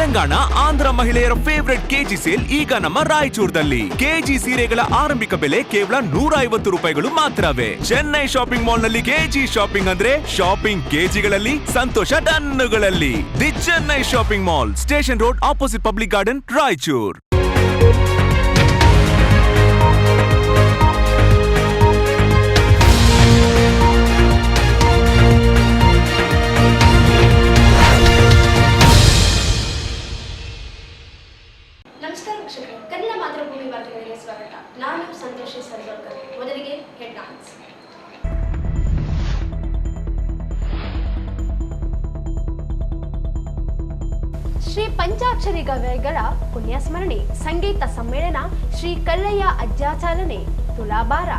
ತೆಲಂಗಾಣ ಆಂಧ್ರ ಮಹಿಳೆಯರ favourite KG sale ಈಗ ನಮ್ಮ ರಾಯಚೂರದಲ್ಲಿ. ಕೆಜಿ ಸೀರೆಗಳ ಆರಂಭಿಕ ಬೆಲೆ ಕೇವಲ 150 ರೂಪಾಯಿಗಳು ಮಾತ್ರವೇ. ಚೆನ್ನೈ ಶಾಪಿಂಗ್ ಮಾಲ್ ನಲ್ಲಿ ಕೆಜಿ ಶಾಪಿಂಗ್ ಅಂದ್ರೆ ಶಾಪಿಂಗ್ ಕೆಜಿಗಳಲ್ಲಿ, ಸಂತೋಷ ಟನ್ನುಗಳಲ್ಲಿ. The Chennai shopping mall, station road, opposite public garden, Raichur. ನಮಸ್ಕಾರ ವೀಕ್ಷಕರೇ, ಕನ್ನಡ ಮಾತೃಭೂಮಿ ವಾರ್ತೆಗಳಿಗೆ ಸ್ವಾಗತ. ನಾನು ಸಂತೋಷಿ ಸರ್ಗೋಳ್ಕರ್. ಮೊದಲಿಗೆ ಹೆಡ್ಲೈನ್ಸ್. ಶ್ರೀ ಪಂಚಾಕ್ಷರಿ ಗವಾಯಿಗಳ ಪುಣ್ಯಸ್ಮರಣೆ, ಸಂಗೀತ ಸಮ್ಮೇಳನ, ಶ್ರೀ ಕಲ್ಲಯ್ಯ ಅಜ್ಜಾಚಾರಣೆ, ತುಲಾಭಾರ.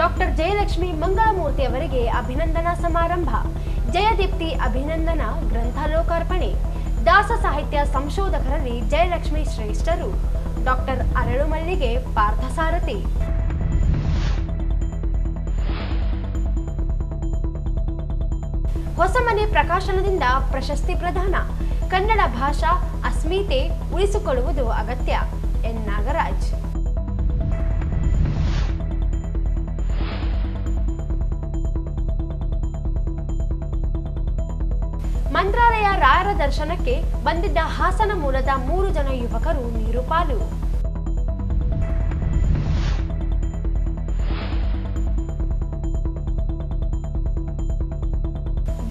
ಡಾಕ್ಟರ್ ಜಯಲಕ್ಷ್ಮಿ ಮಂಗಳಮೂರ್ತಿ ಅವರಿಗೆ ಅಭಿನಂದನಾ ಸಮಾರಂಭ, ಜಯದೀಪ್ತಿ ಅಭಿನಂದನಾ ಗ್ರಂಥ ಲೋಕಾರ್ಪಣೆ. ದಾಸ ಸಾಹಿತ್ಯ ಸಂಶೋಧಕರಲ್ಲಿ ಜಯಲಕ್ಷ್ಮಿ ಶ್ರೇಷ್ಠರು, ಡಾಕ್ಟರ್ ಅರಳುಮಲ್ಲಿಗೆ ಪಾರ್ಥಸಾರಥಿ. ಹೊಸಮನೆ ಪ್ರಕಾಶನದಿಂದ ಪ್ರಶಸ್ತಿ ಪ್ರದಾನ, ಕನ್ನಡ ಭಾಷಾ ಅಸ್ಮಿತೆ ಉಳಿಸಿಕೊಳ್ಳುವುದು ಅಗತ್ಯ, ಎನ್ ನಾಗರಾಜ್. ಮಂತ್ರಾಲಯ ರಾಯರ ದರ್ಶನಕ್ಕೆ ಬಂದಿದ್ದ ಹಾಸನ ಮೂಲದ 3 ಜನ ಯುವಕರು ನೀರುಪಾಲು.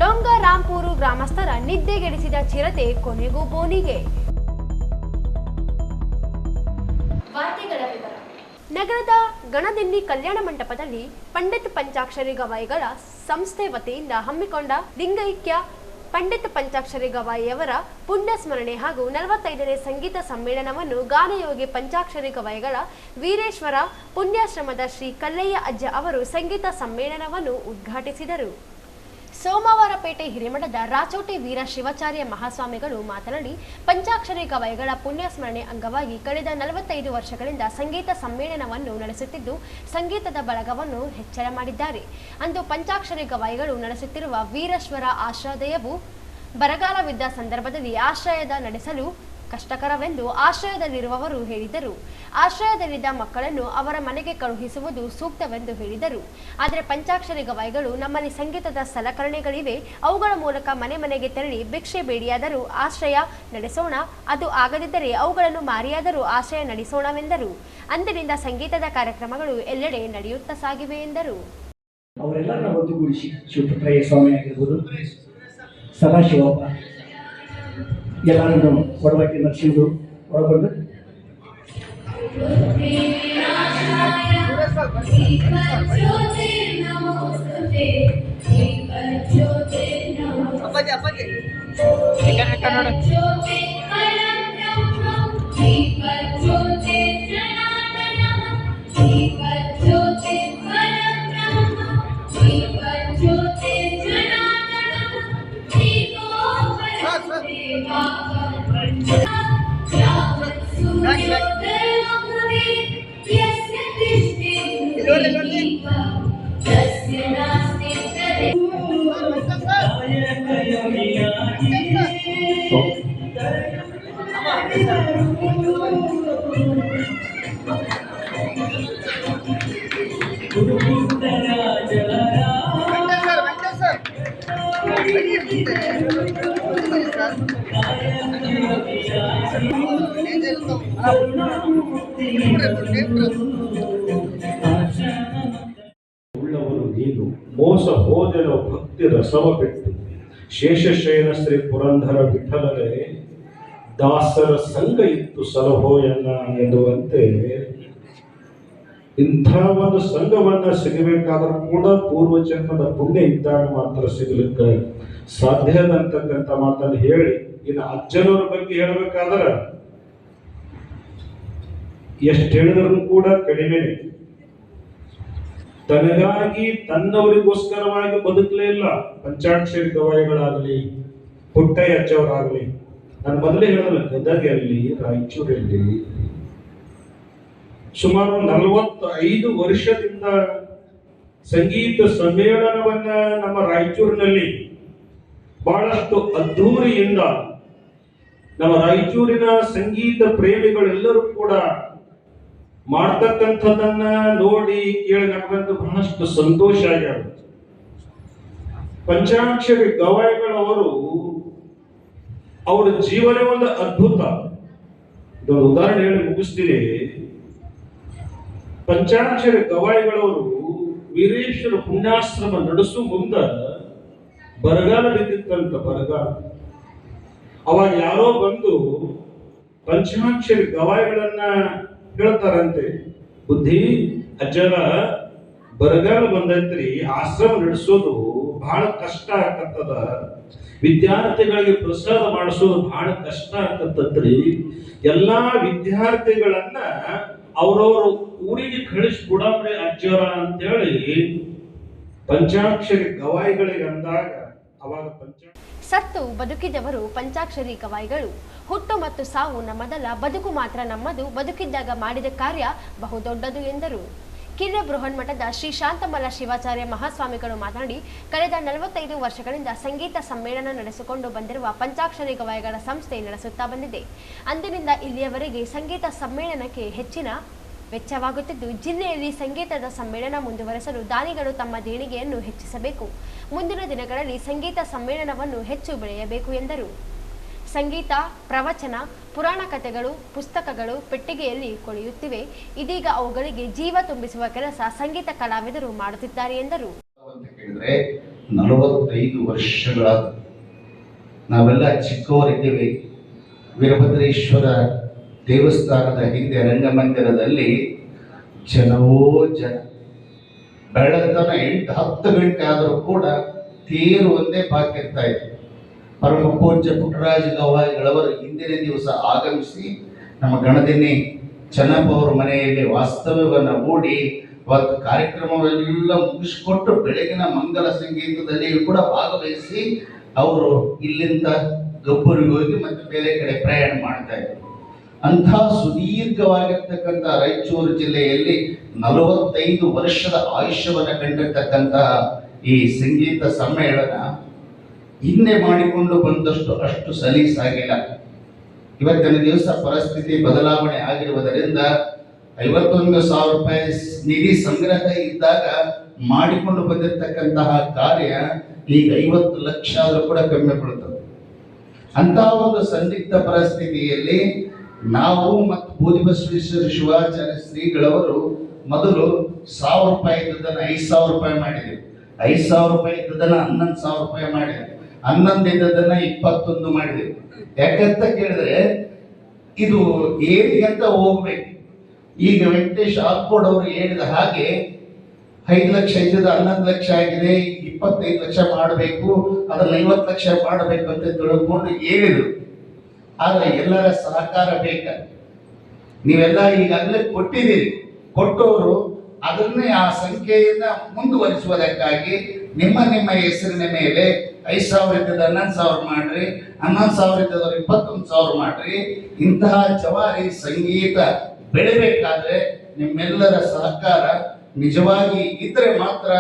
ಡೊಂಗರಾಂಪೂರು ಗ್ರಾಮಸ್ಥರ ನಿದ್ದೆಗೆಡಿಸಿದ ಚಿರತೆ ಕೊನೆಗೂ ಬೋನಿಗೆ. ವಾರ್ತೆಗಳ ವಿವರ. ನಗರದ ಗಣದಿನ್ನಿ ಕಲ್ಯಾಣ ಮಂಟಪದಲ್ಲಿ ಪಂಡಿತ್ ಪಂಚಾಕ್ಷರಿ ಗವಾಯಿಗಳ ಸಂಸ್ಥೆ ವತಿಯಿಂದ ಹಮ್ಮಿಕೊಂಡ ಲಿಂಗೈಕ್ಯ ಪಂಡಿತ್ ಪಂಚಾಕ್ಷರಿ ಗವಾಯಿಯವರ ಪುಣ್ಯ ಸ್ಮರಣೆ ಹಾಗೂ 45ನೇ ಸಂಗೀತ ಸಮ್ಮೇಳನವನ್ನು ಗಾನಯೋಗಿ ಪಂಚಾಕ್ಷರಿ ಗವಾಯಿಗಳ ವೀರೇಶ್ವರ ಪುಣ್ಯಾಶ್ರಮದ ಶ್ರೀ ಕಲ್ಲಯ್ಯ ಅಜ್ಜ ಅವರು ಸಂಗೀತ ಸಮ್ಮೇಳನವನ್ನು ಉದ್ಘಾಟಿಸಿದರು. ಸೋಮವಾರಪೇಟೆ ಹಿರೇಮಠದ ರಾಚೋಟಿ ವೀರ ಶಿವಾಚಾರ್ಯ ಮಹಾಸ್ವಾಮಿಗಳು ಮಾತನಾಡಿ, ಪಂಚಾಕ್ಷರಿ ಗವಾಯಿಗಳ ಪುಣ್ಯಸ್ಮರಣೆ ಅಂಗವಾಗಿ ಕಳೆದ 45 ವರ್ಷಗಳಿಂದ ಸಂಗೀತ ಸಮ್ಮೇಳನವನ್ನು ನಡೆಸುತ್ತಿದ್ದು ಸಂಗೀತದ ಬಳಗವನ್ನು ಹೆಚ್ಚಳ ಮಾಡಿದ್ದಾರೆ. ಅಂದು ಪಂಚಾಕ್ಷರಿ ಗವಾಯಿಗಳು ನಡೆಸುತ್ತಿರುವ ವೀರೇಶ್ವರ ಆಶ್ರಯವು ಬರಗಾಲವಿದ್ದ ಸಂದರ್ಭದಲ್ಲಿ ಆಶ್ರಯದ ನಡೆಸಲು ಕಷ್ಟಕರವೆಂದು ಆಶ್ರಯದಲ್ಲಿರುವವರು ಹೇಳಿದರು. ಆಶ್ರಯದಲ್ಲಿದ್ದ ಮಕ್ಕಳನ್ನು ಅವರ ಮನೆಗೆ ಕಳುಹಿಸುವುದು ಸೂಕ್ತವೆಂದು ಹೇಳಿದರು. ಆದರೆ ಪಂಚಾಕ್ಷರಿ ಗವಾಯಿಗಳು, ನಮ್ಮಲ್ಲಿ ಸಂಗೀತದ ಸಲಕರಣೆಗಳಿವೆ, ಅವುಗಳ ಮೂಲಕ ಮನೆ ಮನೆಗೆ ತೆರಳಿ ಭಿಕ್ಷೆ ಬೇಡಿಯಾದರೂ ಆಶ್ರಯ ನಡೆಸೋಣ, ಅದು ಆಗದಿದ್ದರೆ ಅವುಗಳನ್ನು ಮಾರಿಯಾದರೂ ಆಶ್ರಯ ನಡೆಸೋಣವೆಂದರು. ಅಂದಿನಿಂದ ಸಂಗೀತದ ಕಾರ್ಯಕ್ರಮಗಳು ಎಲ್ಲೆಡೆ ನಡೆಯುತ್ತಾ ಸಾಗಿವೆ ಎಂದರು. ಅವರೆಲ್ಲರನ್ನ ಒಟ್ಟುಗೂಡಿಸಿ ಶಿವಪುತ್ರಯ್ಯ ಸ್ವಾಮಿ ಆಗಿರ್ಬೋದು, ಸದಾಶಿವಪ್ಪ ಎಲ್ಲರನ್ನು ಒಡವಟ್ಟಿ ನರಸಿಂಹರು ಒಳಗೊಂಡು ಉಳ್ಳವರು ನೀನು ಮೋಸ ಹೋದೆನೋ ಭಕ್ತಿ ರಸವ ಬಿಟ್ಟು, ಶೇಷಶಯನ ಶ್ರೀ ಪುರಂದರ ವಿಠಲನೇ ದಾಸರ ಸಂಘ ಇತ್ತು ಸಲಹೋಯನ್ನ ಎನ್ನುವಂತೆ ಇಂಥ ಒಂದು ಸಂಘವನ್ನ ಸಿಗಬೇಕಾದ್ರೂ ಕೂಡ ಪೂರ್ವ ಜನ್ಮದ ಪುಣ್ಯ ಇದ್ದಾಗ ಮಾತ್ರ ಸಿಗಲಿಕ್ಕೆ ಸಾಧ್ಯ ಅಂತಕ್ಕಂಥ ಮಾತನ್ನು ಹೇಳಿ, ಇನ್ನು ಅಜ್ಜನವರ ಬಗ್ಗೆ ಹೇಳಬೇಕಾದ್ರೆ ಎಷ್ಟು ಹೇಳಿದ್ರು ಕೂಡ ಕಡಿಮೆನೆ. ತನಗಾಗಿ ತನ್ನವರಿಗೋಸ್ಕರವಾಗಿ ಬದುಕಲೇ ಇಲ್ಲ ಪಂಚಾಕ್ಷರಿ ಗವಾಯಿಗಳಾಗಲಿ, ಪುಟ್ಟಯ್ಯ ಅಜ್ಜವರಾಗಲಿ. ನಾನು ಮೊದಲೇ ಹೇಳಲ್ಲ, ಗದಗಲ್ಲಿ, ರಾಯಚೂರಲ್ಲಿ ಸುಮಾರು 45 ವರ್ಷದಿಂದ ಸಂಗೀತ ಸಮ್ಮೇಳನವನ್ನ ನಮ್ಮ ರಾಯಚೂರಿನಲ್ಲಿ ಬಹಳಷ್ಟು ಅದ್ಧೂರಿಯಿಂದ ನಮ್ಮ ರಾಯಚೂರಿನ ಸಂಗೀತ ಪ್ರೇಮಿಗಳೆಲ್ಲರೂ ಕೂಡ ಮಾಡ್ತಕ್ಕಂಥದ್ದನ್ನ ನೋಡಿ ಕೇಳಿ ನಮಗಂತೂ ಬಹಳಷ್ಟು ಸಂತೋಷ ಆಗ್ಯಾವ. ಪಂಚಾಕ್ಷರಿ ಗವಾಯಿಗಳವರು ಅವರ ಜೀವನ ಒಂದು ಅದ್ಭುತ. ಇದೊಂದು ಉದಾಹರಣೆ ಹೇಳಿ ಮುಗಿಸ್ತೀನಿ. ಪಂಚಾಕ್ಷರಿ ಗವಾಯಿಗಳವರು ವೀರೇಶ್ವರ ಪುಣ್ಯಾಶ್ರಮ ನಡೆಸು ಮುಂದ ಬರಗಾಲ ಬಿದ್ದಿತ್ತಂತ. ಬರಗಾಲ ಅವಾಗ ಯಾರೋ ಬಂದು ಪಂಚಾಕ್ಷರಿ ಗವಾಯಿಗಳನ್ನ ಹೇಳ್ತಾರಂತೆ, ಬುದ್ಧಿ ಅಜ್ಜರ ಬರಗಾಲ ಬಂದೈತ್ರಿ, ಆಶ್ರಮ ನಡೆಸೋದು ಬಹಳ ಕಷ್ಟ ಆಗತ್ತದ, ವಿದ್ಯಾರ್ಥಿಗಳಿಗೆ ಪ್ರಸಾದ ಮಾಡಿಸೋದು ಬಹಳ ಕಷ್ಟ ಆಗತ್ತದ್ರಿ, ಎಲ್ಲಾ ವಿದ್ಯಾರ್ಥಿಗಳನ್ನ ಅವ್ರವ್ರ ಊರಿಗೆ ಕಳಿಸ್ಬಿಡಮ್ರಿ ಅಜ್ಜರ ಅಂತೇಳಿ ಪಂಚಾಕ್ಷರಿ ಗವಾಯಿಗಳಿಗೆ ಅಂದಾಗ ಅವಾಗ ಸತ್ತು ಬದುಕಿದವರು ಪಂಚಾಕ್ಷರಿ ಗವಾಯಿಗಳು. ಹುಟ್ಟು ಮತ್ತು ಸಾವು ನಮ್ಮದಲ್ಲ, ಬದುಕು ಮಾತ್ರ ನಮ್ಮದು, ಬದುಕಿದ್ದಾಗ ಮಾಡಿದ ಕಾರ್ಯ ಬಹುದೊಡ್ಡದು ಎಂದರು. ಕಿರ್ಯ ಬೃಹನ್ಮಠದ ಶ್ರೀ ಶಾಂತಮಲ್ಲ ಶಿವಾಚಾರ್ಯ ಮಹಾಸ್ವಾಮಿಗಳು ಮಾತನಾಡಿ, ಕಳೆದ 45 ವರ್ಷಗಳಿಂದ ಸಂಗೀತ ಸಮ್ಮೇಳನ ನಡೆಸಿಕೊಂಡು ಬಂದಿರುವ ಪಂಚಾಕ್ಷರಿ ಗವಾಯಿಗಳ ಸಂಸ್ಥೆ ನಡೆಸುತ್ತಾ ಬಂದಿದೆ. ಅಂದಿನಿಂದ ಇಲ್ಲಿಯವರೆಗೆ ಸಂಗೀತ ಸಮ್ಮೇಳನಕ್ಕೆ ಹೆಚ್ಚಿನ ವೆಚ್ಚವಾಗುತ್ತಿದ್ದು, ಜಿಲ್ಲೆಯಲ್ಲಿ ಸಂಗೀತದ ಸಮ್ಮೇಳನ ಮುಂದುವರೆಸಲು ದಾನಿಗಳು ತಮ್ಮ ದೇಣಿಗೆಯನ್ನು ಹೆಚ್ಚಿಸಬೇಕು. ಮುಂದಿನ ದಿನಗಳಲ್ಲಿ ಸಂಗೀತ ಸಮ್ಮೇಳನವನ್ನು ಹೆಚ್ಚು ಬೆಳೆಯಬೇಕು ಎಂದರು. ಸಂಗೀತ, ಪ್ರವಚನ, ಪುರಾಣ ಕಥೆಗಳು, ಪುಸ್ತಕಗಳು ಪೆಟ್ಟಿಗೆಯಲ್ಲಿ ಕೊಳೆಯುತ್ತಿವೆ. ಇದೀಗ ಅವುಗಳಿಗೆ ಜೀವ ತುಂಬಿಸುವ ಕೆಲಸ ಸಂಗೀತ ಕಲಾವಿದರು ಮಾಡುತ್ತಿದ್ದಾರೆ ಎಂದರು. 45 ವರ್ಷಗಳ ನಾವೆಲ್ಲ ಚಿಕ್ಕವರಿದ್ದೇವೆ. ವೀರಭದ್ರೇಶ್ವರ ದೇವಸ್ಥಾನದ ಹಿಂದೆ ರಂಗಮಂದಿರದಲ್ಲಿ ಜನವೋ ಜನ. ಬೆಳತನ 8-10 ಗಂಟೆ ಆದರೂ ಕೂಡ ತೇರು ಒಂದೇ ಬಾಕಿ ಇರ್ತಾ ಇದೆ. ಪರಮ ಪೂಜ್ಯ ಪುಟ್ಟರಾಜ ಗವಾಯಿಗಳವರು ಹಿಂದಿನ ದಿವಸ ಆಗಮಿಸಿ ನಮ್ಮ ಗಣದಿನಿ ಚೆನ್ನಪ್ಪ ಅವರ ಮನೆಯಲ್ಲಿ ವಾಸ್ತವ್ಯವನ್ನು ಹೂಡಿ ಅವತ್ತು ಕಾರ್ಯಕ್ರಮವೆಲ್ಲ ಮುಗಿಸಿಕೊಟ್ಟು ಬೆಳಗಿನ ಮಂಗಲ ಸಂಗೀತದಲ್ಲಿಯೂ ಕೂಡ ಭಾಗವಹಿಸಿ ಅವರು ಇಲ್ಲಿಂದ ಗಬ್ಬರಿಗೆ ಹೋಗಿ ಮತ್ತೆ ಬೇರೆ ಕಡೆ ಪ್ರಯಾಣ ಮಾಡ್ತಾ ಇದ್ರು. ಅಂಥ ಸುದೀರ್ಘವಾಗಿರ್ತಕ್ಕಂಥ ರಾಯಚೂರು ಜಿಲ್ಲೆಯಲ್ಲಿ 45 ವರ್ಷದ ಆಯುಷ್ಯವನ್ನು ಕಂಡಿರ್ತಕ್ಕಂತಹ ಈ ಸಂಗೀತ ಸಮ್ಮೇಳನ ಹಿಂದೆ ಮಾಡಿಕೊಂಡು ಬಂದಷ್ಟು ಅಷ್ಟು ಸಲೀಸಾಗಿಲ್ಲ. ಇವತ್ತಿನ ದಿವಸ ಪರಿಸ್ಥಿತಿ ಬದಲಾವಣೆ ಆಗಿರುವುದರಿಂದ 51,000 ರೂಪಾಯಿ ನಿಧಿ ಸಂಗ್ರಹ ಇದ್ದಾಗ ಮಾಡಿಕೊಂಡು ಬಂದಿರತಕ್ಕಂತಹ ಕಾರ್ಯ ಈಗ 50 ಲಕ್ಷ ಆದರೂ ಕೂಡ ಕಮ್ಮಿ ಬೀಳುತ್ತದೆ. ಅಂತಹ ಒಂದು ಸಂದಿಗ್ಧ ಪರಿಸ್ಥಿತಿಯಲ್ಲಿ ನಾವು ಮತ್ತು ಬೂದಿಬಸವೇಶ್ವರ ಶಿವಾಚಾರ್ಯ ಶ್ರೀಗಳವರು ಮೊದಲು 1,000 ರೂಪಾಯಿ ಇದ್ದದನ್ನು 5,000 ರೂಪಾಯಿ ಮಾಡಿದೆವು. 5,000 ರೂಪಾಯಿ ಇದ್ದದನ್ನು 11,000 ರೂಪಾಯಿ ಮಾಡಿದೆವು. 11 ಇದ್ದದನ್ನ 21 ಮಾಡಿದೆವು. ಯಾಕಂತ ಕೇಳಿದ್ರೆ ಇದು ಏನಿಗಂತ ಹೋಗ್ಬೇಕು. ಈಗ ವೆಂಕಟೇಶ್ ಆಲ್ಕೋಡ್ ಅವರು ಹೇಳಿದ ಹಾಗೆ 5 ಲಕ್ಷ ಇದ್ದದ 11 ಲಕ್ಷ ಆಗಿದೆ, 25 ಲಕ್ಷ ಮಾಡಬೇಕು, ಅದನ್ನ 50 ಲಕ್ಷ ಮಾಡಬೇಕು ಅಂತ ತಿಳ್ಕೊಂಡು ಹೇಳಿದ್ರು. ಆದ್ರೆ ಎಲ್ಲರ ಸಹಕಾರ ಬೇಕು. ನೀವೆಲ್ಲ ಈಗಾಗಲೇ ಕೊಟ್ಟಿದ್ದೀರಿ. ಕೊಟ್ಟವರು ಅದನ್ನೇ ಆ ಸಂಖ್ಯೆಯನ್ನ ಮುಂದುವರಿಸುವುದಕ್ಕಾಗಿ ನಿಮ್ಮ ಹೆಸರಿನ ಮೇಲೆ 5,000 ಇದ್ದದ 11,000 ಮಾಡ್ರಿ, 11,000 ಇದ್ದದವ್ರು 21,000 ಮಾಡ್ರಿ. ಇಂತಹ ಜವಾರಿ ಸಂಗೀತ ಬೆಳಿಬೇಕಾದ್ರೆ ನಿಮ್ಮೆಲ್ಲರ ಸಹಕಾರ ನಿಜವಾಗಿ ಇದ್ರೆ ಮಾತ್ರ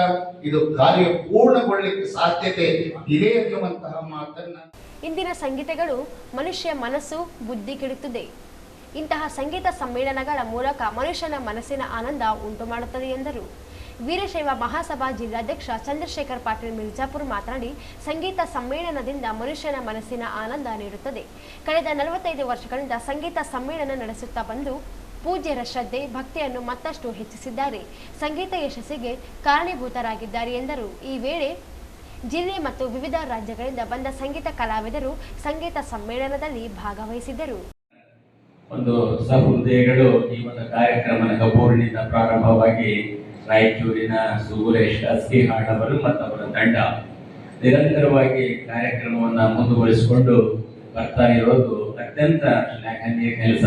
ಇದು ಕಾರ್ಯ ಪೂರ್ಣಗೊಳ್ಳಲಿಕ್ಕೆ ಸಾಧ್ಯತೆ ಇದೆ ಎನ್ನುವಂತಹ ಮಾತನ್ನ. ಇಂದಿನ ಸಂಗೀತಗಳು ಮನುಷ್ಯ ಮನಸ್ಸು ಬುದ್ಧಿ ಕೆಡುತ್ತದೆ. ಇಂತಹ ಸಂಗೀತ ಸಮ್ಮೇಳನಗಳ ಮೂಲಕ ಮನುಷ್ಯನ ಮನಸ್ಸಿನ ಆನಂದ ಉಂಟು ಮಾಡುತ್ತದೆ ಎಂದರು. ವೀರಶೈವ ಮಹಾಸಭಾ ಜಿಲ್ಲಾಧ್ಯಕ್ಷ ಚಂದ್ರಶೇಖರ್ ಪಾಟೀಲ್ ಮಿರ್ಜಾಪುರ್ ಮಾತನಾಡಿ, ಸಂಗೀತ ಸಮ್ಮೇಳನದಿಂದ ಮನುಷ್ಯನ ಮನಸ್ಸಿನ ಆನಂದ ನೀಡುತ್ತದೆ. ಕಳೆದ 45 ವರ್ಷಗಳಿಂದ ಸಂಗೀತ ಸಮ್ಮೇಳನ ನಡೆಸುತ್ತಾ ಬಂದು ಪೂಜ್ಯರ ಶ್ರದ್ಧೆ ಭಕ್ತಿಯನ್ನು ಮತ್ತಷ್ಟು ಹೆಚ್ಚಿಸಿದ್ದಾರೆ. ಸಂಗೀತ ಯಶಸ್ಸಿಗೆ ಕಾರಣೀಭೂತರಾಗಿದ್ದಾರೆ ಎಂದರು. ಈ ವೇಳೆ ಜಿಲ್ಲೆ ಮತ್ತು ವಿವಿಧ ರಾಜ್ಯಗಳಿಂದ ಬಂದ ಸಂಗೀತ ಕಲಾವಿದರು ಸಂಗೀತ ಸಮ್ಮೇಳನದಲ್ಲಿ ಭಾಗವಹಿಸಿದ್ದರು. ಒಂದು ಸಹೃದಯಗಳು ಈ ಒಂದು ಕಾರ್ಯಕ್ರಮದ ಗಬ್ಬೂರಿನಿಂದ ಪ್ರಾರಂಭವಾಗಿ ರಾಯಚೂರಿನ ಸುರೇಶ್ ಅಸ್ಕಿಹಾಳ್ ಅವರು ಮತ್ತು ಅವರ ತಂಡ ನಿರಂತರವಾಗಿ ಕಾರ್ಯಕ್ರಮವನ್ನು ಮುಂದುವರಿಸಿಕೊಂಡು ಬರ್ತಾ ಇರೋದು ಅತ್ಯಂತ ಶ್ಲಾಘನೀಯ ಕೆಲಸ.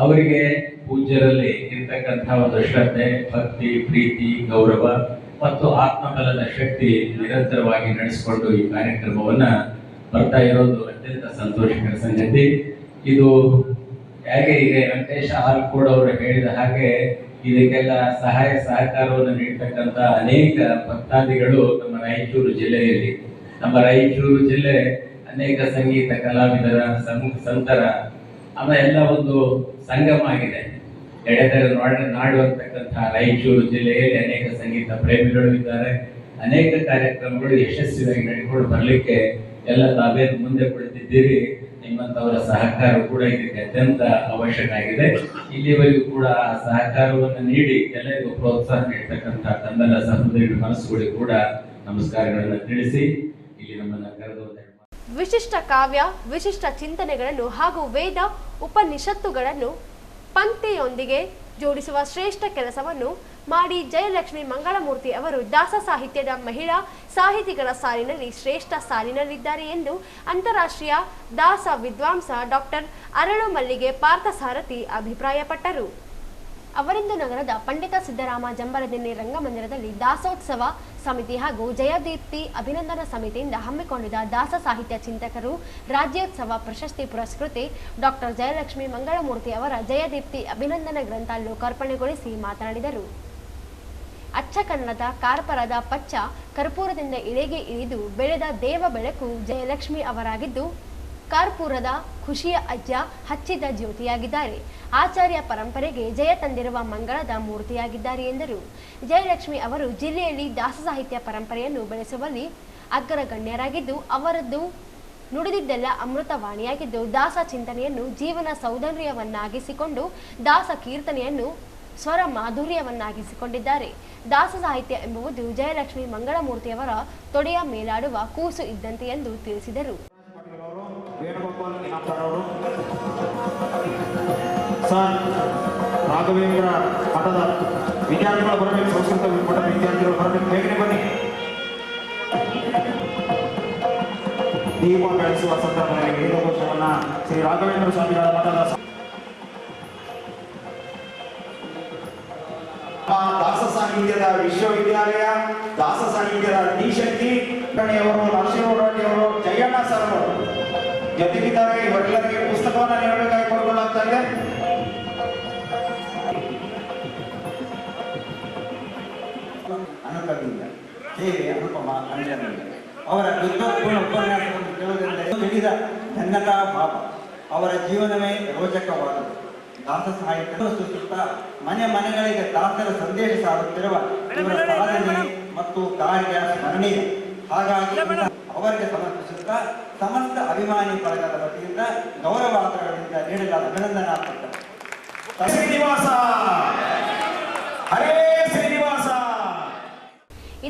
ಅವರಿಗೆ ಪೂಜ್ಯರಲ್ಲಿ ಇರ್ತಕ್ಕಂಥ ಒಂದು ಶ್ರದ್ಧೆ, ಭಕ್ತಿ, ಪ್ರೀತಿ, ಗೌರವ ಮತ್ತು ಆತ್ಮಬಲದ ಶಕ್ತಿ ನಿರಂತರವಾಗಿ ನಡೆಸಿಕೊಂಡು ಈ ಕಾರ್ಯಕ್ರಮವನ್ನ ಬರ್ತಾ ಇರೋದು ಅತ್ಯಂತ ಸಂತೋಷಕರ ಸಂಗತಿ. ಇದು ಹೇಗೆ ಈಗ ವೆಂಕಟೇಶ ಆಲ್ಕೋಡ್ ಅವರು ಹೇಳಿದ ಹಾಗೆ ಇದಕ್ಕೆಲ್ಲ ಸಹಾಯ ಸಹಕಾರವನ್ನು ನೀಡ್ತಕ್ಕಂಥ ಅನೇಕ ಭಕ್ತಾದಿಗಳು ನಮ್ಮ ರಾಯಚೂರು ಜಿಲ್ಲೆಯಲ್ಲಿ. ನಮ್ಮ ರಾಯಚೂರು ಜಿಲ್ಲೆ ಅನೇಕ ಸಂಗೀತ ಕಲಾವಿದರ ಸಂತರ ಎಲ್ಲ ಒಂದು ಸಂಗಮ ಆಗಿದೆ. ಎಡೆತರ ನಾಡು ಅಂತಕ್ಕಂಥ ರಾಯಚೂರು ಜಿಲ್ಲೆಯಲ್ಲಿ ಅನೇಕ ಸಂಗೀತ ಪ್ರೇಮಿಗಳು ಇದ್ದಾರೆ. ಅನೇಕ ಕಾರ್ಯಕ್ರಮಗಳು ಯಶಸ್ವಿಯಾಗಿ ನಡೆದುಕೊಂಡು ಬರಲಿಕ್ಕೆ ಎಲ್ಲ ತಾವೇನು ಮುಂದೆ ಕುಳಿತಿದ್ದೀರಿ. ನಿಮ್ಮಂತವರ ಸಹಕಾರ ಕೂಡ ಇದಕ್ಕೆ ಅತ್ಯಂತ ಅವಶ್ಯಕ ಆಗಿದೆ. ಇಲ್ಲಿವರೆಗೂ ಕೂಡ ಆ ಸಹಕಾರವನ್ನು ನೀಡಿ ಎಲ್ಲರಿಗೂ ಪ್ರೋತ್ಸಾಹ ನೀಡ್ತಕ್ಕಂಥ ತಮ್ಮೆಲ್ಲ ಸಹೋದರಿ ಮನಸ್ಸುಗಳಿಗೆ ಕೂಡ ನಮಸ್ಕಾರಗಳನ್ನು ತಿಳಿಸಿ ಇಲ್ಲಿ ನಮ್ಮನ್ನ ಕರೆದು ವಿಶಿಷ್ಟ ಕಾವ್ಯ, ವಿಶಿಷ್ಟ ಚಿಂತನೆಗಳನ್ನು ಹಾಗೂ ವೇದ ಉಪನಿಷತ್ತುಗಳನ್ನು ಪಂಕ್ತಿಯೊಂದಿಗೆ ಜೋಡಿಸುವ ಶ್ರೇಷ್ಠ ಕೆಲಸವನ್ನು ಮಾಡಿ ಜಯಲಕ್ಷ್ಮಿ ಮಂಗಳಮೂರ್ತಿ ಅವರು ದಾಸ ಸಾಹಿತ್ಯದ ಮಹಿಳಾ ಸಾಹಿತಿಗಳ ಸಾಲಿನಲ್ಲಿ ಶ್ರೇಷ್ಠ ಸಾಲಿನಲ್ಲಿದ್ದಾರೆ ಎಂದು ಅಂತಾರಾಷ್ಟ್ರೀಯ ದಾಸ ವಿದ್ವಾಂಸ ಡಾಕ್ಟರ್ ಅರಳು ಮಲ್ಲಿಗೆ ಪಾರ್ಥಸಾರಥಿ ಅಭಿಪ್ರಾಯಪಟ್ಟರು. ಅವರಿಂದು ನಗರದ ಪಂಡಿತ ಸಿದ್ದರಾಮ ಜಂಬರದಿನ್ನಿ ರಂಗಮಂದಿರದಲ್ಲಿ ದಾಸೋತ್ಸವ ಸಮಿತಿ ಹಾಗೂ ಜಯದೀಪ್ತಿ ಅಭಿನಂದನಾ ಸಮಿತಿಯಿಂದ ಹಮ್ಮಿಕೊಂಡಿದ್ದ ದಾಸ ಸಾಹಿತ್ಯ ಚಿಂತಕರು ರಾಜ್ಯೋತ್ಸವ ಪ್ರಶಸ್ತಿ ಪುರಸ್ಕೃತೆ ಡಾಕ್ಟರ್ ಜಯಲಕ್ಷ್ಮಿ ಮಂಗಳಮೂರ್ತಿ ಅವರ ಜಯದೀಪ್ತಿ ಅಭಿನಂದನಾ ಗ್ರಂಥ ಲೋಕಾರ್ಪಣೆಗೊಳಿಸಿ ಮಾತನಾಡಿದರು. ಅಚ್ಚ ಕನ್ನಡದ ಕಾರ್ಪರದ ಪಚ್ಚ ಕರ್ಪೂರದಿಂದ ಇಳೆಗೆ ಇಳಿದು ಬೆಳೆದ ದೇವ ಬೆಳಕು ಜಯಲಕ್ಷ್ಮಿ ಅವರಾಗಿದ್ದು, ಕಾರ್ಪೂರದ ಖುಷಿಯ ಅಜ್ಜ ಹಚ್ಚಿದ ಜ್ಯೋತಿಯಾಗಿದ್ದಾರೆ. ಆಚಾರ್ಯ ಪರಂಪರೆಗೆ ಜಯ ತಂದಿರುವ ಮಂಗಳದ ಮೂರ್ತಿಯಾಗಿದ್ದಾರೆ ಎಂದರು. ಜಯಲಕ್ಷ್ಮಿ ಅವರು ಜಿಲ್ಲೆಯಲ್ಲಿ ದಾಸ ಸಾಹಿತ್ಯ ಪರಂಪರೆಯನ್ನು ಬೆಳೆಸುವಲ್ಲಿ ಅಗ್ರಗಣ್ಯರಾಗಿದ್ದು, ಅವರದ್ದು ನುಡಿದಿದ್ದೆಲ್ಲ ಅಮೃತವಾಣಿಯಾಗಿದ್ದು, ದಾಸ ಚಿಂತನೆಯನ್ನು ಜೀವನ ಸೌಂದರ್ಯವನ್ನಾಗಿಸಿಕೊಂಡು ದಾಸ ಕೀರ್ತನೆಯನ್ನು ಸ್ವರ ಮಾಧುರ್ಯವನ್ನಾಗಿಸಿಕೊಂಡಿದ್ದಾರೆ. ದಾಸ ಸಾಹಿತ್ಯ ಎಂಬುದು ಜಯಲಕ್ಷ್ಮಿ ಮಂಗಳಮೂರ್ತಿಯವರ ತೊಡೆಯ ಮೇಲಾಡುವ ಕೂಸು ಇದ್ದಂತೆ ಎಂದು ತಿಳಿಸಿದರು. ರಾಘವೇಂದ್ರ ಮಠದ ವಿದ್ಯಾರ್ಥಿಗಳು ಬರಬೇಕು, ಸಂಸ್ಕೃತ ಮಠದ ವಿದ್ಯಾರ್ಥಿಗಳು ಬರಬೇಕು, ಬೇಗನೆ ಬನ್ನಿ. ದೀಪ ಬೆಳೆಸುವ ಸಂದರ್ಭದಲ್ಲಿ ವೇದಘೋಷವನ್ನ ಶ್ರೀ ರಾಘವೇಂದ್ರ ಸ್ವಾಮಿಗಳ ಮಠದ ದಾಸ ಸಾಹಿತ್ಯದ ವಿಶ್ವವಿದ್ಯಾಲಯ, ದಾಸ ಸಾಹಿತ್ಯದ ಡಿಶಕ್ತಿ ಅವರು, ನರಸಿಂಹರೆಡ್ಡಿಯವರು, ಜಯಣ್ಣ ಸರ್ ಅವರು ಜೊತೆಗಿದ್ದಾರೆ. ಇವರೆಲ್ಲರಿಗೆ ಪುಸ್ತಕವನ್ನು ನೀಡಬೇಕಾಗಿ ಕೊಡಲಾಗ್ತಾ ಇದೆ. ಅನುಕಲಿಂದ ಹೇಗೆ ಅನುಪಮ ಅಂಜನಿಂದ ಅವರ ದುರ್ಗಪೂರ್ಣ ಉಪನ್ಯಾಸವನ್ನು ಕೇಳುವುದರಿಂದ ತಿಳಿದ ಧನ್ಯತಾ ಭಾವ. ಅವರ ಜೀವನವೇ ರೋಚಕವಾದದ್ದು. ದಾಸ ಸಾಹಿತ್ಯ ಸುತ್ತ ಮನೆ ಮನೆಗಳಿಗೆ ದಾಸರ ಸಂದೇಶ ಸಾರುತ್ತಿರುವ ಇವರ ಸಾಧನೆ ಮತ್ತು ಕಾರ್ಯ ಸ್ಮರಣೀಯ. ಹಾಗಾಗಿ ಅವರಿಗೆ ಸಮರ್ಪಿಸುತ್ತಾ ಸಮಸ್ತ ಅಭಿಮಾನಿ ಬಳಗದ ವತಿಯಿಂದ ಗೌರವಾದರಗಳಿಂದ ನೀಡಲಾದ ಅಭಿನಂದನಾತ್ಮಕ ಶ್ರೀನಿವಾಸ ಹರೇ ಶ್ರೀನಿವಾಸ.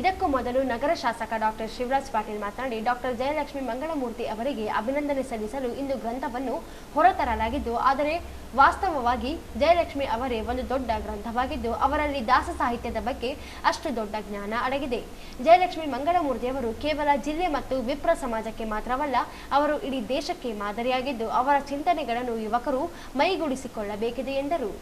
ಇದಕ್ಕೂ ಮೊದಲು ನಗರ ಶಾಸಕ ಡಾಕ್ಟರ್ ಶಿವರಾಜ್ ಪಾಟೀಲ್ ಮಾತನಾಡಿ, ಡಾಕ್ಟರ್ ಜಯಲಕ್ಷ್ಮಿ ಮಂಗಳಮೂರ್ತಿ ಅವರಿಗೆ ಅಭಿನಂದನೆ ಸಲ್ಲಿಸಲು ಇಂದು ಗ್ರಂಥವನ್ನು ಹೊರತರಲಾಗಿದ್ದು, ಆದರೆ ವಾಸ್ತವವಾಗಿ ಜಯಲಕ್ಷ್ಮಿ ಅವರೇ ಒಂದು ದೊಡ್ಡ ಗ್ರಂಥವಾಗಿದ್ದು, ಅವರಲ್ಲಿ ದಾಸ ಸಾಹಿತ್ಯದ ಬಗ್ಗೆ ಅಷ್ಟು ದೊಡ್ಡ ಜ್ಞಾನ ಅಡಗಿದೆ. ಜಯಲಕ್ಷ್ಮಿ ಮಂಗಳಮೂರ್ತಿಯವರು ಕೇವಲ ಜಿಲ್ಲೆ ಮತ್ತು ವಿಪ್ರ ಸಮಾಜಕ್ಕೆ ಮಾತ್ರವಲ್ಲ, ಅವರು ಇಡೀ ದೇಶಕ್ಕೆ ಮಾದರಿಯಾಗಿದ್ದು, ಅವರ ಚಿಂತನೆಗಳನ್ನು ಯುವಕರು ಮೈಗೂಡಿಸಿಕೊಳ್ಳಬೇಕಿದೆ ಎಂದರು.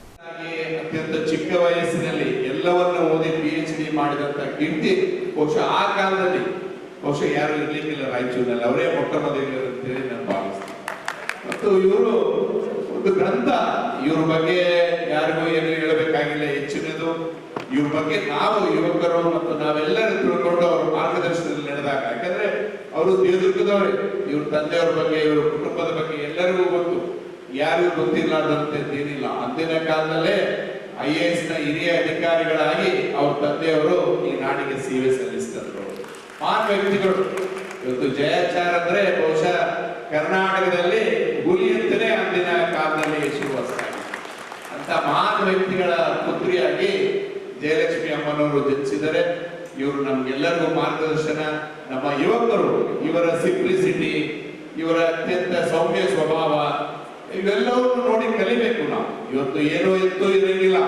ಅತ್ಯಂತ ಚಿಕ್ಕ ವಯಸ್ಸಿನಲ್ಲಿ ಎಲ್ಲವನ್ನ ಓದಿ PhD ಮಾಡಿದಂತ ಕೀರ್ತಿ ಬಹುಶಃ ಆ ಕಾಲದಲ್ಲಿ ಬಹುಶಃ ಯಾರು ಇರ್ಲಿಕ್ಕಿಲ್ಲ ರಾಯಚೂರಿನಲ್ಲಿ, ಅವರೇ ಮೊಟ್ಟ ಮೊದಲಿಗೆ ಅಂತೇಳಿ ನಾನು ಭಾವಿಸ್ತೀನಿ. ಮತ್ತು ಇವರು ಒಂದು ಗ್ರಂಥ, ಇವ್ರ ಬಗ್ಗೆ ಯಾರಿಗೂ ಏನು ಹೇಳಬೇಕಾಗಿಲ್ಲ. ಹೆಚ್ಚಿನದು ಇವ್ರ ಬಗ್ಗೆ ನಾವು ಯುವಕರು ಮತ್ತು ನಾವೆಲ್ಲರೂ ತಿಳ್ಕೊಂಡು ಅವ್ರ ಮಾರ್ಗದರ್ಶನದಲ್ಲಿ ನಡೆದಾಗ, ಯಾಕಂದ್ರೆ ಅವರು ದೇವದುರ್ಗದವರೇ, ಇವ್ರ ತಂದೆಯವ್ರ ಬಗ್ಗೆ, ಇವ್ರ ಕುಟುಂಬದ ಬಗ್ಗೆ ಎಲ್ಲರಿಗೂ ಗೊತ್ತು. ಯಾರಿಗೂ ಗೊತ್ತಿಲ್ಲಾರ್ದಂತೇನಿಲ್ಲ. ಅಂದಿನ ಕಾಲದಲ್ಲೇ IAS ನ ಹಿರಿಯ ಅಧಿಕಾರಿಗಳಾಗಿ ಅವ್ರ ತಂದೆಯವರು ಈ ನಾಡಿಗೆ ಸೇವೆ ಸಲ್ಲಿಸಿದ್ರು. ಮಹಾನ್ ವ್ಯಕ್ತಿಗಳು. ಇವತ್ತು ಜಯಾಚಾರ್ ಅಂದ್ರೆ ಬಹುಶಃ ಕರ್ನಾಟಕದಲ್ಲಿ ಹುಲಿ ಅಂತಲೇ ಅಂದಿನ ಕಾಲದಲ್ಲಿ ಶುರುವಾಗಿದೆ. ಅಂತ ಮಹಾನ್ ವ್ಯಕ್ತಿಗಳ ಪುತ್ರಿಯಾಗಿ ಜಯಲಕ್ಷ್ಮಿ ಅಮ್ಮನವರು ಜನಿಸಿದರೆ. ಇವರು ನಮ್ಗೆಲ್ಲರಿಗೂ ಮಾರ್ಗದರ್ಶನ. ನಮ್ಮ ಯುವಕರು ಇವರ ಸಿಂಪ್ಲಿಸಿಟಿ, ಇವರ ಅತ್ಯಂತ ಸೌಮ್ಯ ಸ್ವಭಾವ ಇವೆಲ್ಲವನ್ನು ನೋಡಿ ಕಲಿಬೇಕು ನಾವು. ಇವತ್ತು ಏನೋ ಎತ್ತು ಇರಂಗಿಲ್ಲ,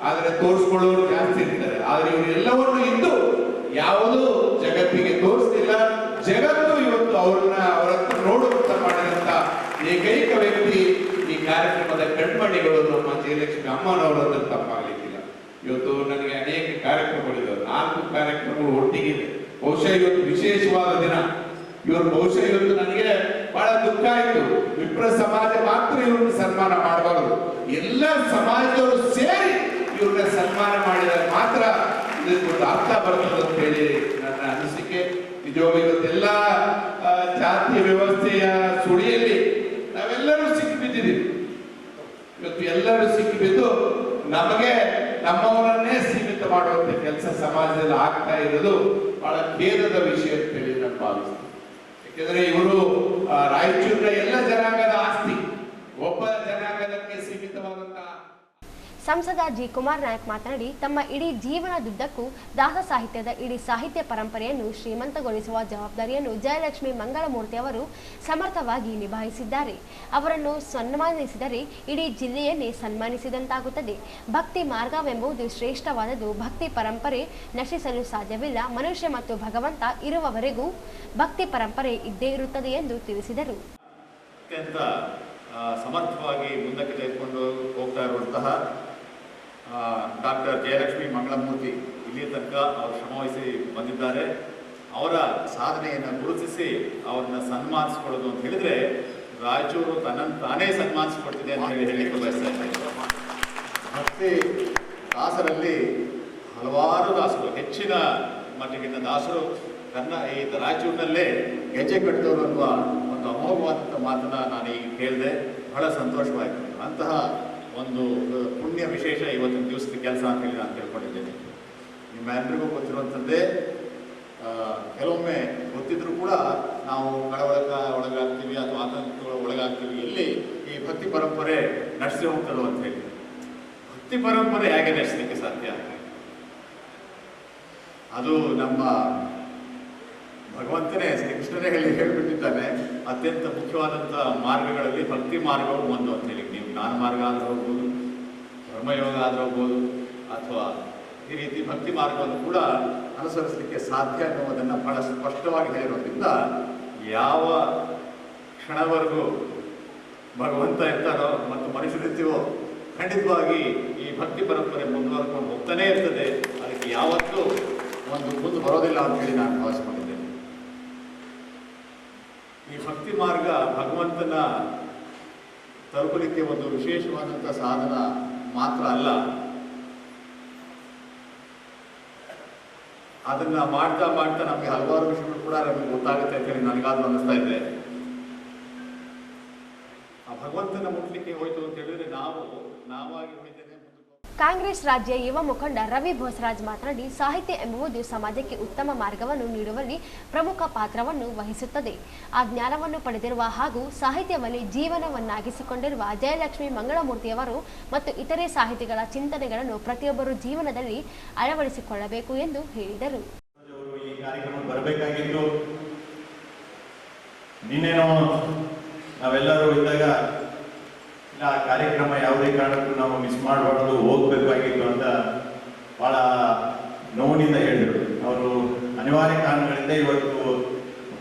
ಆದ್ರೆ ತೋರಿಸ್ಕೊಳ್ಳೋರು ಜಾಸ್ತಿ ಇರ್ತಾರೆ. ಆದ್ರೆ ಇವರು ಎಲ್ಲವನ್ನು ಇದ್ದು ಯಾವುದೂ ಜಗತ್ತಿಗೆ ತೋರಿಸ್ತಿಲ್ಲ. ಜಗತ್ತು ಇವತ್ತು ಅವರನ್ನು ನೋಡುವಂತ ಮಾಡಿದಂತ ಏಕೈಕ ವ್ಯಕ್ತಿ ಈ ಕಾರ್ಯಕ್ರಮದ ಕಣ್ಮಣಿಗಳು ನಮ್ಮ ಜಯಲಕ್ಷ್ಮಿ ಅಮ್ಮನವರಂದ್ರೆ ತಪ್ಪಾಗಲಿಕ್ಕಿಲ್ಲ. ಇವತ್ತು ನನಗೆ ಅನೇಕ ಕಾರ್ಯಕ್ರಮಗಳಿವೆ, 4 ಕಾರ್ಯಕ್ರಮಗಳು ಒಟ್ಟಿಗಿದೆ. ಬಹುಶಃ ಇವತ್ತು ವಿಶೇಷವಾದ ದಿನ. ಇವರು ಬಹುಶಃ ಇವತ್ತು ನನಗೆ ಬಹಳ ದುಃಖ ಆಯ್ತು. ವಿಪ್ರ ಸಮಾಜ ಮಾತ್ರ ಇವ್ರನ್ನ ಸನ್ಮಾನ ಮಾಡಬಾರದು, ಎಲ್ಲ ಸಮಾಜದವರು ಸೇರಿ ಇವ್ರನ್ನ ಸನ್ಮಾನ ಮಾಡಿದಾಗ ಮಾತ್ರ ಇದಕ್ಕೊಂದು ಅರ್ಥ ಬರ್ತದೆ ಅಂತ ಹೇಳಿ ನನ್ನ ಅನಿಸಿಕೆ. ನಿಜವಾಗ್ಲೂ ಇವತ್ತೆಲ್ಲ ಜಾತಿ ವ್ಯವಸ್ಥೆಯ ಸುಳಿಯಲ್ಲಿ ನಾವೆಲ್ಲರೂ ಸಿಕ್ಕಿಬಿದ್ದಿದ್ದೀವಿ. ಇವತ್ತು ಎಲ್ಲರೂ ಸಿಕ್ಕಿಬಿದ್ದು ನಮಗೆ ನಮ್ಮವರನ್ನೇ ಸೀಮಿತ ಮಾಡುವಂತ ಕೆಲಸ ಸಮಾಜದಲ್ಲಿ ಆಗ್ತಾ ಇರೋದು ಬಹಳ ಖೇದದ ವಿಷಯ ಅಂತ ಹೇಳಿ ನಾನು ಭಾವಿಸ್ತೀನಿ. ಯಾಕೆಂದ್ರೆ ಇವರು ರಾಯಚೂರಿನ ಎಲ್ಲ ಜನಾಂಗದ ಆಸ್ತಿ, ಒಬ್ಬ ಜನಾಂಗದಕ್ಕೆ ಸೀಮಿತವಾದಂತಹ. ಸಂಸದ ಜಿ ಕುಮಾರ್ ನಾಯಕ್ ಮಾತನಾಡಿ, ತಮ್ಮ ಇಡೀ ಜೀವನದುದ್ದಕ್ಕೂ ದಾಸ ಸಾಹಿತ್ಯದ ಇಡೀ ಸಾಹಿತ್ಯ ಪರಂಪರೆಯನ್ನು ಶ್ರೀಮಂತಗೊಳಿಸುವ ಜವಾಬ್ದಾರಿಯನ್ನು ಜಯಲಕ್ಷ್ಮಿ ಮಂಗಳಮೂರ್ತಿ ಅವರು ಸಮರ್ಥವಾಗಿ ನಿಭಾಯಿಸಿದ್ದಾರೆ. ಅವರನ್ನು ಸನ್ಮಾನಿಸಿದರೆ ಇಡೀ ಜಿಲ್ಲೆಯನ್ನೇ ಸನ್ಮಾನಿಸಿದಂತಾಗುತ್ತದೆ. ಭಕ್ತಿ ಮಾರ್ಗವೆಂಬುದು ಶ್ರೇಷ್ಠವಾದದ್ದು. ಭಕ್ತಿ ಪರಂಪರೆ ನಶಿಸಲು ಸಾಧ್ಯವಿಲ್ಲ. ಮನುಷ್ಯ ಮತ್ತು ಭಗವಂತ ಇರುವವರೆಗೂ ಭಕ್ತಿ ಪರಂಪರೆ ಇದ್ದೇ ಇರುತ್ತದೆ ಎಂದು ತಿಳಿಸಿದರು. ಅತ್ಯಂತ ಸಮರ್ಥವಾಗಿ ಮುಂದಕ್ಕೆ ತೆಗೆದುಕೊಂಡು ಹೋಗ್ತಾ ಇರುವಂತಹ ಡಾಕ್ಟರ್ ಜಯಲಕ್ಷ್ಮಿ ಮಂಗಳಮೂರ್ತಿ ಇಲ್ಲಿ ತನಕ ಅವರು ಶ್ರಮವಹಿಸಿ ಬಂದಿದ್ದಾರೆ. ಅವರ ಸಾಧನೆಯನ್ನು ಗುರುತಿಸಿ ಅವ್ರನ್ನ ಸನ್ಮಾನಿಸ್ಕೊಳ್ಳೋದು ಅಂತ ಹೇಳಿದ್ರೆ ರಾಯಚೂರು ತನ್ನನ್ನು ತಾನೇ ಸನ್ಮಾನಿಸಿಕೊಡ್ತಿದೆ ಅಂತ ಹೇಳಲಿಕ್ಕೆ ಬಯಸ್ತಾ ಇದ್ದಾರೆ. ಭಕ್ತಿ ದಾಸರಲ್ಲಿ ಹಲವಾರು ದಾಸರು, ಹೆಚ್ಚಿನ ಮಟ್ಟಿಗಿನ ದಾಸರು ಈ ರಾಯಚೂರಿನಲ್ಲೇ ಹೆಜ್ಜೆ ಕಟ್ಟಿದವರು ಅನ್ನುವ ಒಂದು ಅಮೋಘವಾದಂಥ ಮಾತನ್ನ ನಾನು ಈಗ ಕೇಳಿದೆ. ಬಹಳ ಸಂತೋಷವಾಯಿತು. ಅಂತಹ ಒಂದು ಪುಣ್ಯ ವಿಶೇಷ ಇವತ್ತಿನ ದಿವಸದ ಕೆಲಸ ಅಂತ ಹೇಳಿ ನಾನು ತಿಳ್ಕೊಂಡಿದ್ದೇನೆ. ನಿಮ್ಮೆಲ್ಲರಿಗೂ ಗೊತ್ತಿರುವಂಥದ್ದೇ, ಕೆಲವೊಮ್ಮೆ ಗೊತ್ತಿದ್ರೂ ಕೂಡ ನಾವು ಒಳಗಾಗ್ತೀವಿ ಅಥವಾ ಆತಂಕಗಳ ಒಳಗಾಗ್ತೀವಿ. ಎಲ್ಲಿ ಈ ಭಕ್ತಿ ಪರಂಪರೆ ನಡೆಸಿ ಹೋಗ್ತದೋ ಅಂತ ಹೇಳಿ. ಭಕ್ತಿ ಪರಂಪರೆ ಹೇಗೆ ನಡೆಸಲಿಕ್ಕೆ ಸಾಧ್ಯ? ಅದು ನಮ್ಮ ಭಗವಂತನೇ ಶ್ರೀಕೃಷ್ಣನೇ ಹೇಳಿಬಿಟ್ಟಿದ್ದಾನೆ. ಅತ್ಯಂತ ಮುಖ್ಯವಾದಂಥ ಮಾರ್ಗಗಳಲ್ಲಿ ಭಕ್ತಿ ಮಾರ್ಗವು ಒಂದು ಅಂತ ಹೇಳಿ. ನೀವು ಜ್ಞಾನ ಮಾರ್ಗ ಆದರೂ ಹೋಗ್ಬೋದು, ಧರ್ಮಯೋಗ ಆದರೂ ಹೋಗ್ಬೋದು, ಅಥವಾ ಈ ರೀತಿ ಭಕ್ತಿ ಮಾರ್ಗವನ್ನು ಕೂಡ ಅನುಸರಿಸಲಿಕ್ಕೆ ಸಾಧ್ಯ ಅನ್ನುವುದನ್ನು ಬಹಳ ಸ್ಪಷ್ಟವಾಗಿ ಹೇಳಿರೋದ್ರಿಂದ ಯಾವ ಕ್ಷಣವರೆಗೂ ಭಗವಂತ ಇರ್ತಾರೋ ಮತ್ತು ಮನುಷ್ಯರಿರ್ತೀವೋ ಖಂಡಿತವಾಗಿ ಈ ಭಕ್ತಿ ಪರಂಪರೆ ಮುಂದುವರ್ಕೊಂಡು ಹೋಗ್ತಾನೇ ಇರ್ತದೆ. ಅದಕ್ಕೆ ಯಾವತ್ತೂ ಒಂದು ಮುಂದೆ ಬರೋದಿಲ್ಲ ಅಂತ ಹೇಳಿ ನಾನು ಭಾವಿಸ್ಕೊಂಡಿದ್ದೇನೆ. ಈ ಭಕ್ತಿ ಮಾರ್ಗ ಭಗವಂತನ ತಲುಪಲಿಕ್ಕೆ ಒಂದು ವಿಶೇಷವಾದಂಥ ಸಾಧನ ಮಾತ್ರ ಅಲ್ಲ, ಅದನ್ನ ಮಾಡ್ತಾ ಮಾಡ್ತಾ ನಮಗೆ ಹಲವಾರು ವಿಷಯಗಳು ಕೂಡ ನಮಗೆ ಗೊತ್ತಾಗುತ್ತೆ ಅಂತ ಹೇಳಿ ನನಗಾದ್ರೂ ಅನ್ನಿಸ್ತಾ ಇದೆ. ಆ ಭಗವಂತನ ಮುಟ್ಲಿಕ್ಕೆ ಹೋಯ್ತು ಅಂತ ಹೇಳಿದ್ರೆ ನಾವಾಗಿ ಹೋಯ್ತೇನೆ. ಕಾಂಗ್ರೆಸ್ ರಾಜ್ಯ ಯುವ ಮುಖಂಡ ರವಿ ಬೋಸರಾಜ್ ಮಾತನಾಡಿ, ಸಾಹಿತ್ಯ ಎಂಬುದು ಸಮಾಜಕ್ಕೆ ಉತ್ತಮ ಮಾರ್ಗವನ್ನು ನೀಡುವಲ್ಲಿ ಪ್ರಮುಖ ಪಾತ್ರವನ್ನು ವಹಿಸುತ್ತದೆ. ಆ ಜ್ಞಾನವನ್ನು ಪಡೆದಿರುವ ಹಾಗೂ ಸಾಹಿತ್ಯವನ್ನು ಜೀವನವನ್ನಾಗಿಸಿಕೊಂಡಿರುವ ಜಯಲಕ್ಷ್ಮಿ ಮಂಗಳಮೂರ್ತಿಯವರು ಮತ್ತು ಇತರೆ ಸಾಹಿತಿಗಳ ಚಿಂತನೆಗಳನ್ನು ಪ್ರತಿಯೊಬ್ಬರು ಜೀವನದಲ್ಲಿ ಅಳವಡಿಸಿಕೊಳ್ಳಬೇಕು ಎಂದು ಹೇಳಿದರು. ಈ ಕಾರ್ಯಕ್ರಮ ಬರಬೇಕಾಗಿತ್ತು. ನಿನ್ನೇನೋ ನಾವೆಲ್ಲರೂ ಇದ್ದಾಗ ಆ ಕಾರ್ಯಕ್ರಮ ಯಾವುದೇ ಕಾರಣಕ್ಕೂ ನಾವು ಮಿಸ್ ಮಾಡಬಾರ್ದು, ಹೋಗ್ಬೇಕಾಗಿತ್ತು ಅಂತ ಬಹಳ ನೋವಿನಿಂದ ಹೇಳಿದರು. ಅವರು ಅನಿವಾರ್ಯ ಕಾರಣಗಳಿಂದ ಇವತ್ತು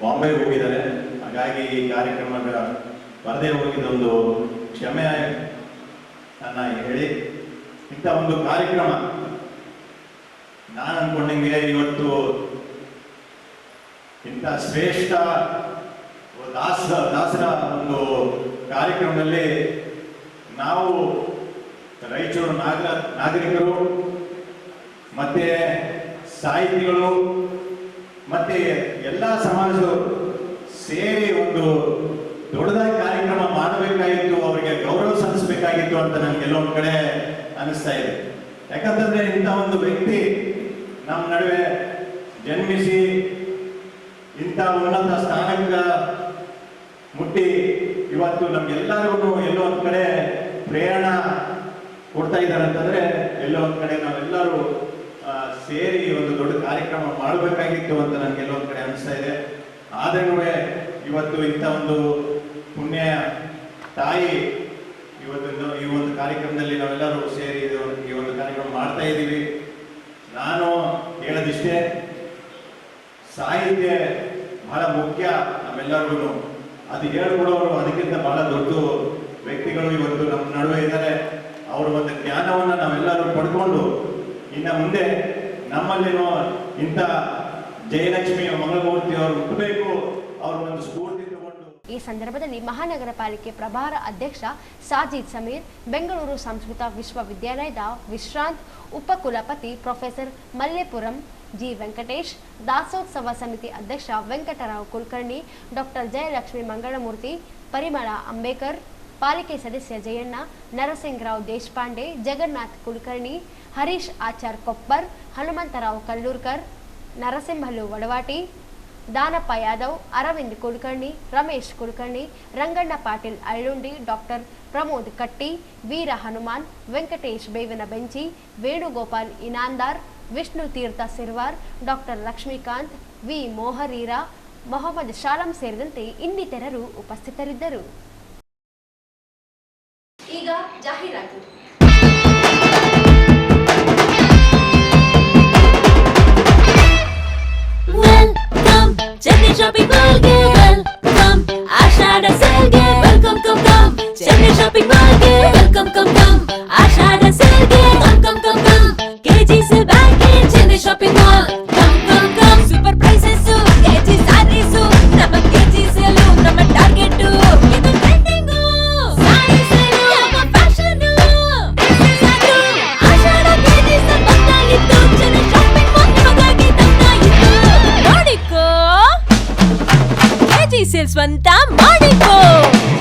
ಬಾಂಬೆಗೆ ಹೋಗಿದ್ದಾರೆ. ಹಾಗಾಗಿ ಈ ಕಾರ್ಯಕ್ರಮದ ಬರದೇ ಹೋಗಿದ್ದೊಂದು ಕ್ಷಮೆ ನನ್ನ ಹೇಳಿ, ಇಂಥ ಒಂದು ಕಾರ್ಯಕ್ರಮ ನಾನು ಅನ್ಕೊಂಡಂಗೆ ಇವತ್ತು ಇಂಥ ಶ್ರೇಷ್ಠ ದಾಸರ ಒಂದು ಕಾರ್ಯಕ್ರಮದಲ್ಲಿ ನಾವು ರಾಯಚೂರು ನಾಗರಿಕರು ಮತ್ತೆ ಸಾಹಿತಿಗಳು ಮತ್ತೆ ಎಲ್ಲ ಸಮಾಜದವರು ಸೇರಿ ಒಂದು ದೊಡ್ಡದಾಗಿ ಕಾರ್ಯಕ್ರಮ ಮಾಡಬೇಕಾಗಿತ್ತು, ಅವರಿಗೆ ಗೌರವ ಸಲ್ಲಿಸಬೇಕಾಗಿತ್ತು ಅಂತ ನನಗೆ ಎಲ್ಲೊಂದು ಕಡೆ ಅನಿಸ್ತಾ ಇದೆ. ಯಾಕಂತಂದ್ರೆ ಇಂಥ ಒಂದು ವ್ಯಕ್ತಿ ನಮ್ಮ ನಡುವೆ ಜನ್ಮಿಸಿ ಇಂಥ ಉನ್ನತ ಸ್ಥಾನಕ್ಕೆ ಮುಟ್ಟಿ ಇವತ್ತು ನಮ್ಗೆಲ್ಲರಿಗೂ ಎಲ್ಲೋ ಒಂದ್ ಕಡೆ ಪ್ರೇರಣಾ ಕೊಡ್ತಾ ಇದ್ದಾರೆ ಅಂತಂದ್ರೆ ಎಲ್ಲೋ ಒಂದ್ ಕಡೆ ನಾವೆಲ್ಲರೂ ಸೇರಿ ಒಂದು ದೊಡ್ಡ ಕಾರ್ಯಕ್ರಮ ಮಾಡಬೇಕಾಗಿತ್ತು ಅಂತ ನನಗೆ ಎಲ್ಲೋ ಒಂದ್ ಕಡೆ ಅನಿಸ್ತಾ ಇದೆ. ಆದ್ರೂ ಇವತ್ತು ಇಂಥ ಒಂದು ಪುಣ್ಯ ತಾಯಿ ಇವತ್ತು ಈ ಒಂದು ಕಾರ್ಯಕ್ರಮದಲ್ಲಿ ನಾವೆಲ್ಲರೂ ಸೇರಿ ಈ ಒಂದು ಕಾರ್ಯಕ್ರಮ ಮಾಡ್ತಾ ಇದ್ದೀವಿ. ನಾನು ಹೇಳೋದಿಷ್ಟೇ, ಸಾಹಿತ್ಯ ಬಹಳ ಮುಖ್ಯ ನಮ್ಮೆಲ್ಲರಿಗೂ. ಅದು ಹೇಳ್ಕೊಡೋರು ಅದಕ್ಕಿಂತ ಬಹಳ ದೊಡ್ಡ ವ್ಯಕ್ತಿಗಳು ಇವತ್ತು ನಮ್ಮ ನಡುವೆ ಇದ್ದಾರೆ. ಅವರ ಒಂದು ಜ್ಞಾನವನ್ನು ನಾವೆಲ್ಲರೂ ಪಡ್ಕೊಂಡು ಇನ್ನು ಮುಂದೆ ನಮ್ಮಲ್ಲಿನೋ ಇಂಥ ಜಯಲಕ್ಷ್ಮಿ ಮಂಗಳಮೂರ್ತಿ ಅವರು ಹುಟ್ಟಬೇಕು, ಅವ್ರ ಒಂದು ಸ್ಫೂರ್ತಿ ತಗೊಂಡು. ಈ ಸಂದರ್ಭದಲ್ಲಿ ಮಹಾನಗರ ಪಾಲಿಕೆ ಪ್ರಭಾರ ಅಧ್ಯಕ್ಷ ಸಾಜಿದ್ ಸಮೀರ್, ಬೆಂಗಳೂರು ಸಂಸ್ಕೃತ ವಿಶ್ವವಿದ್ಯಾಲಯದ ವಿಶ್ರಾಂತ್ ಉಪಕುಲಪತಿ ಪ್ರೊಫೆಸರ್ ಮಲ್ಲೇಪುರಂ ಜಿ ವೆಂಕಟೇಶ್, ದಾಸೋತ್ಸವ ಸಮಿತಿ ಅಧ್ಯಕ್ಷ ವೆಂಕಟರಾವ್ ಕುಲಕರ್ಣಿ, ಡಾಕ್ಟರ್ ಜಯಲಕ್ಷ್ಮಿ ಮಂಗಳಮೂರ್ತಿ, ಪರಿಮಳ ಅಂಬೇಕರ್, ಪಾಲಿಕೆ ಸದಸ್ಯ ಜಯಣ್ಣ, ನರಸಿಂಗರಾವ್ ದೇಶಪಾಂಡೆ, ಜಗನ್ನಾಥ್ ಕುಲಕರ್ಣಿ, ಹರೀಶ್ ಆಚಾರ್ ಕೊಪ್ಪರ್, ಹನುಮಂತರಾವ್ ಕಲ್ಲೂರ್ಕರ್, ನರಸಿಂಹಲು ವಡವಾಟಿ, ದಾನಪ್ಪ ಯಾದವ್, ಅರವಿಂದ್ ಕುಲಕರ್ಣಿ, ರಮೇಶ್ ಕುಲಕರ್ಣಿ, ರಂಗಣ್ಣ ಪಾಟೀಲ್ ಅಳ್ಳುಂಡಿ, ಡಾಕ್ಟರ್ ಪ್ರಮೋದ್ ಕಟ್ಟಿ, ವೀರ ಹನುಮಾನ್, ವೆಂಕಟೇಶ್ ಬೇವಿನ ಬೆಂಚಿ, ವೇಣುಗೋಪಾಲ್ ಇನಾಂದಾರ್, ವಿಷ್ಣು ತೀರ್ಥ ಸಿರ್ವಾರ್, ಡಾಕ್ಟರ್ ಲಕ್ಷ್ಮೀಕಾಂತ್, ವಿ ಮೋಹರೀರಾ, ಮೊಹಮ್ಮದ್ ಶಾಲಂ ಸೇರಿದಂತೆ ಇನ್ನಿತರರು ಉಪಸ್ಥಿತರಿದ್ದರು. ಈಗ ಜಾಹೀರಾತು. Chennai Shopping Mall ge welcome, Ashada sale ge welcome, come. Chennai Shopping Mall ge welcome, come. Ashada sale ge come. KG Sale Bank in Chennai Shopping Mall, come. Super prices, KG sarees, nama KG sale, nama target, idu trending, saree sale, nama fashion, sadu, Ashada KG sale bantayittu, Chennai Shopping Mall nimagagi tannayittu, nodikko sales ಅಂತ ಮಾಡಿಕೋ.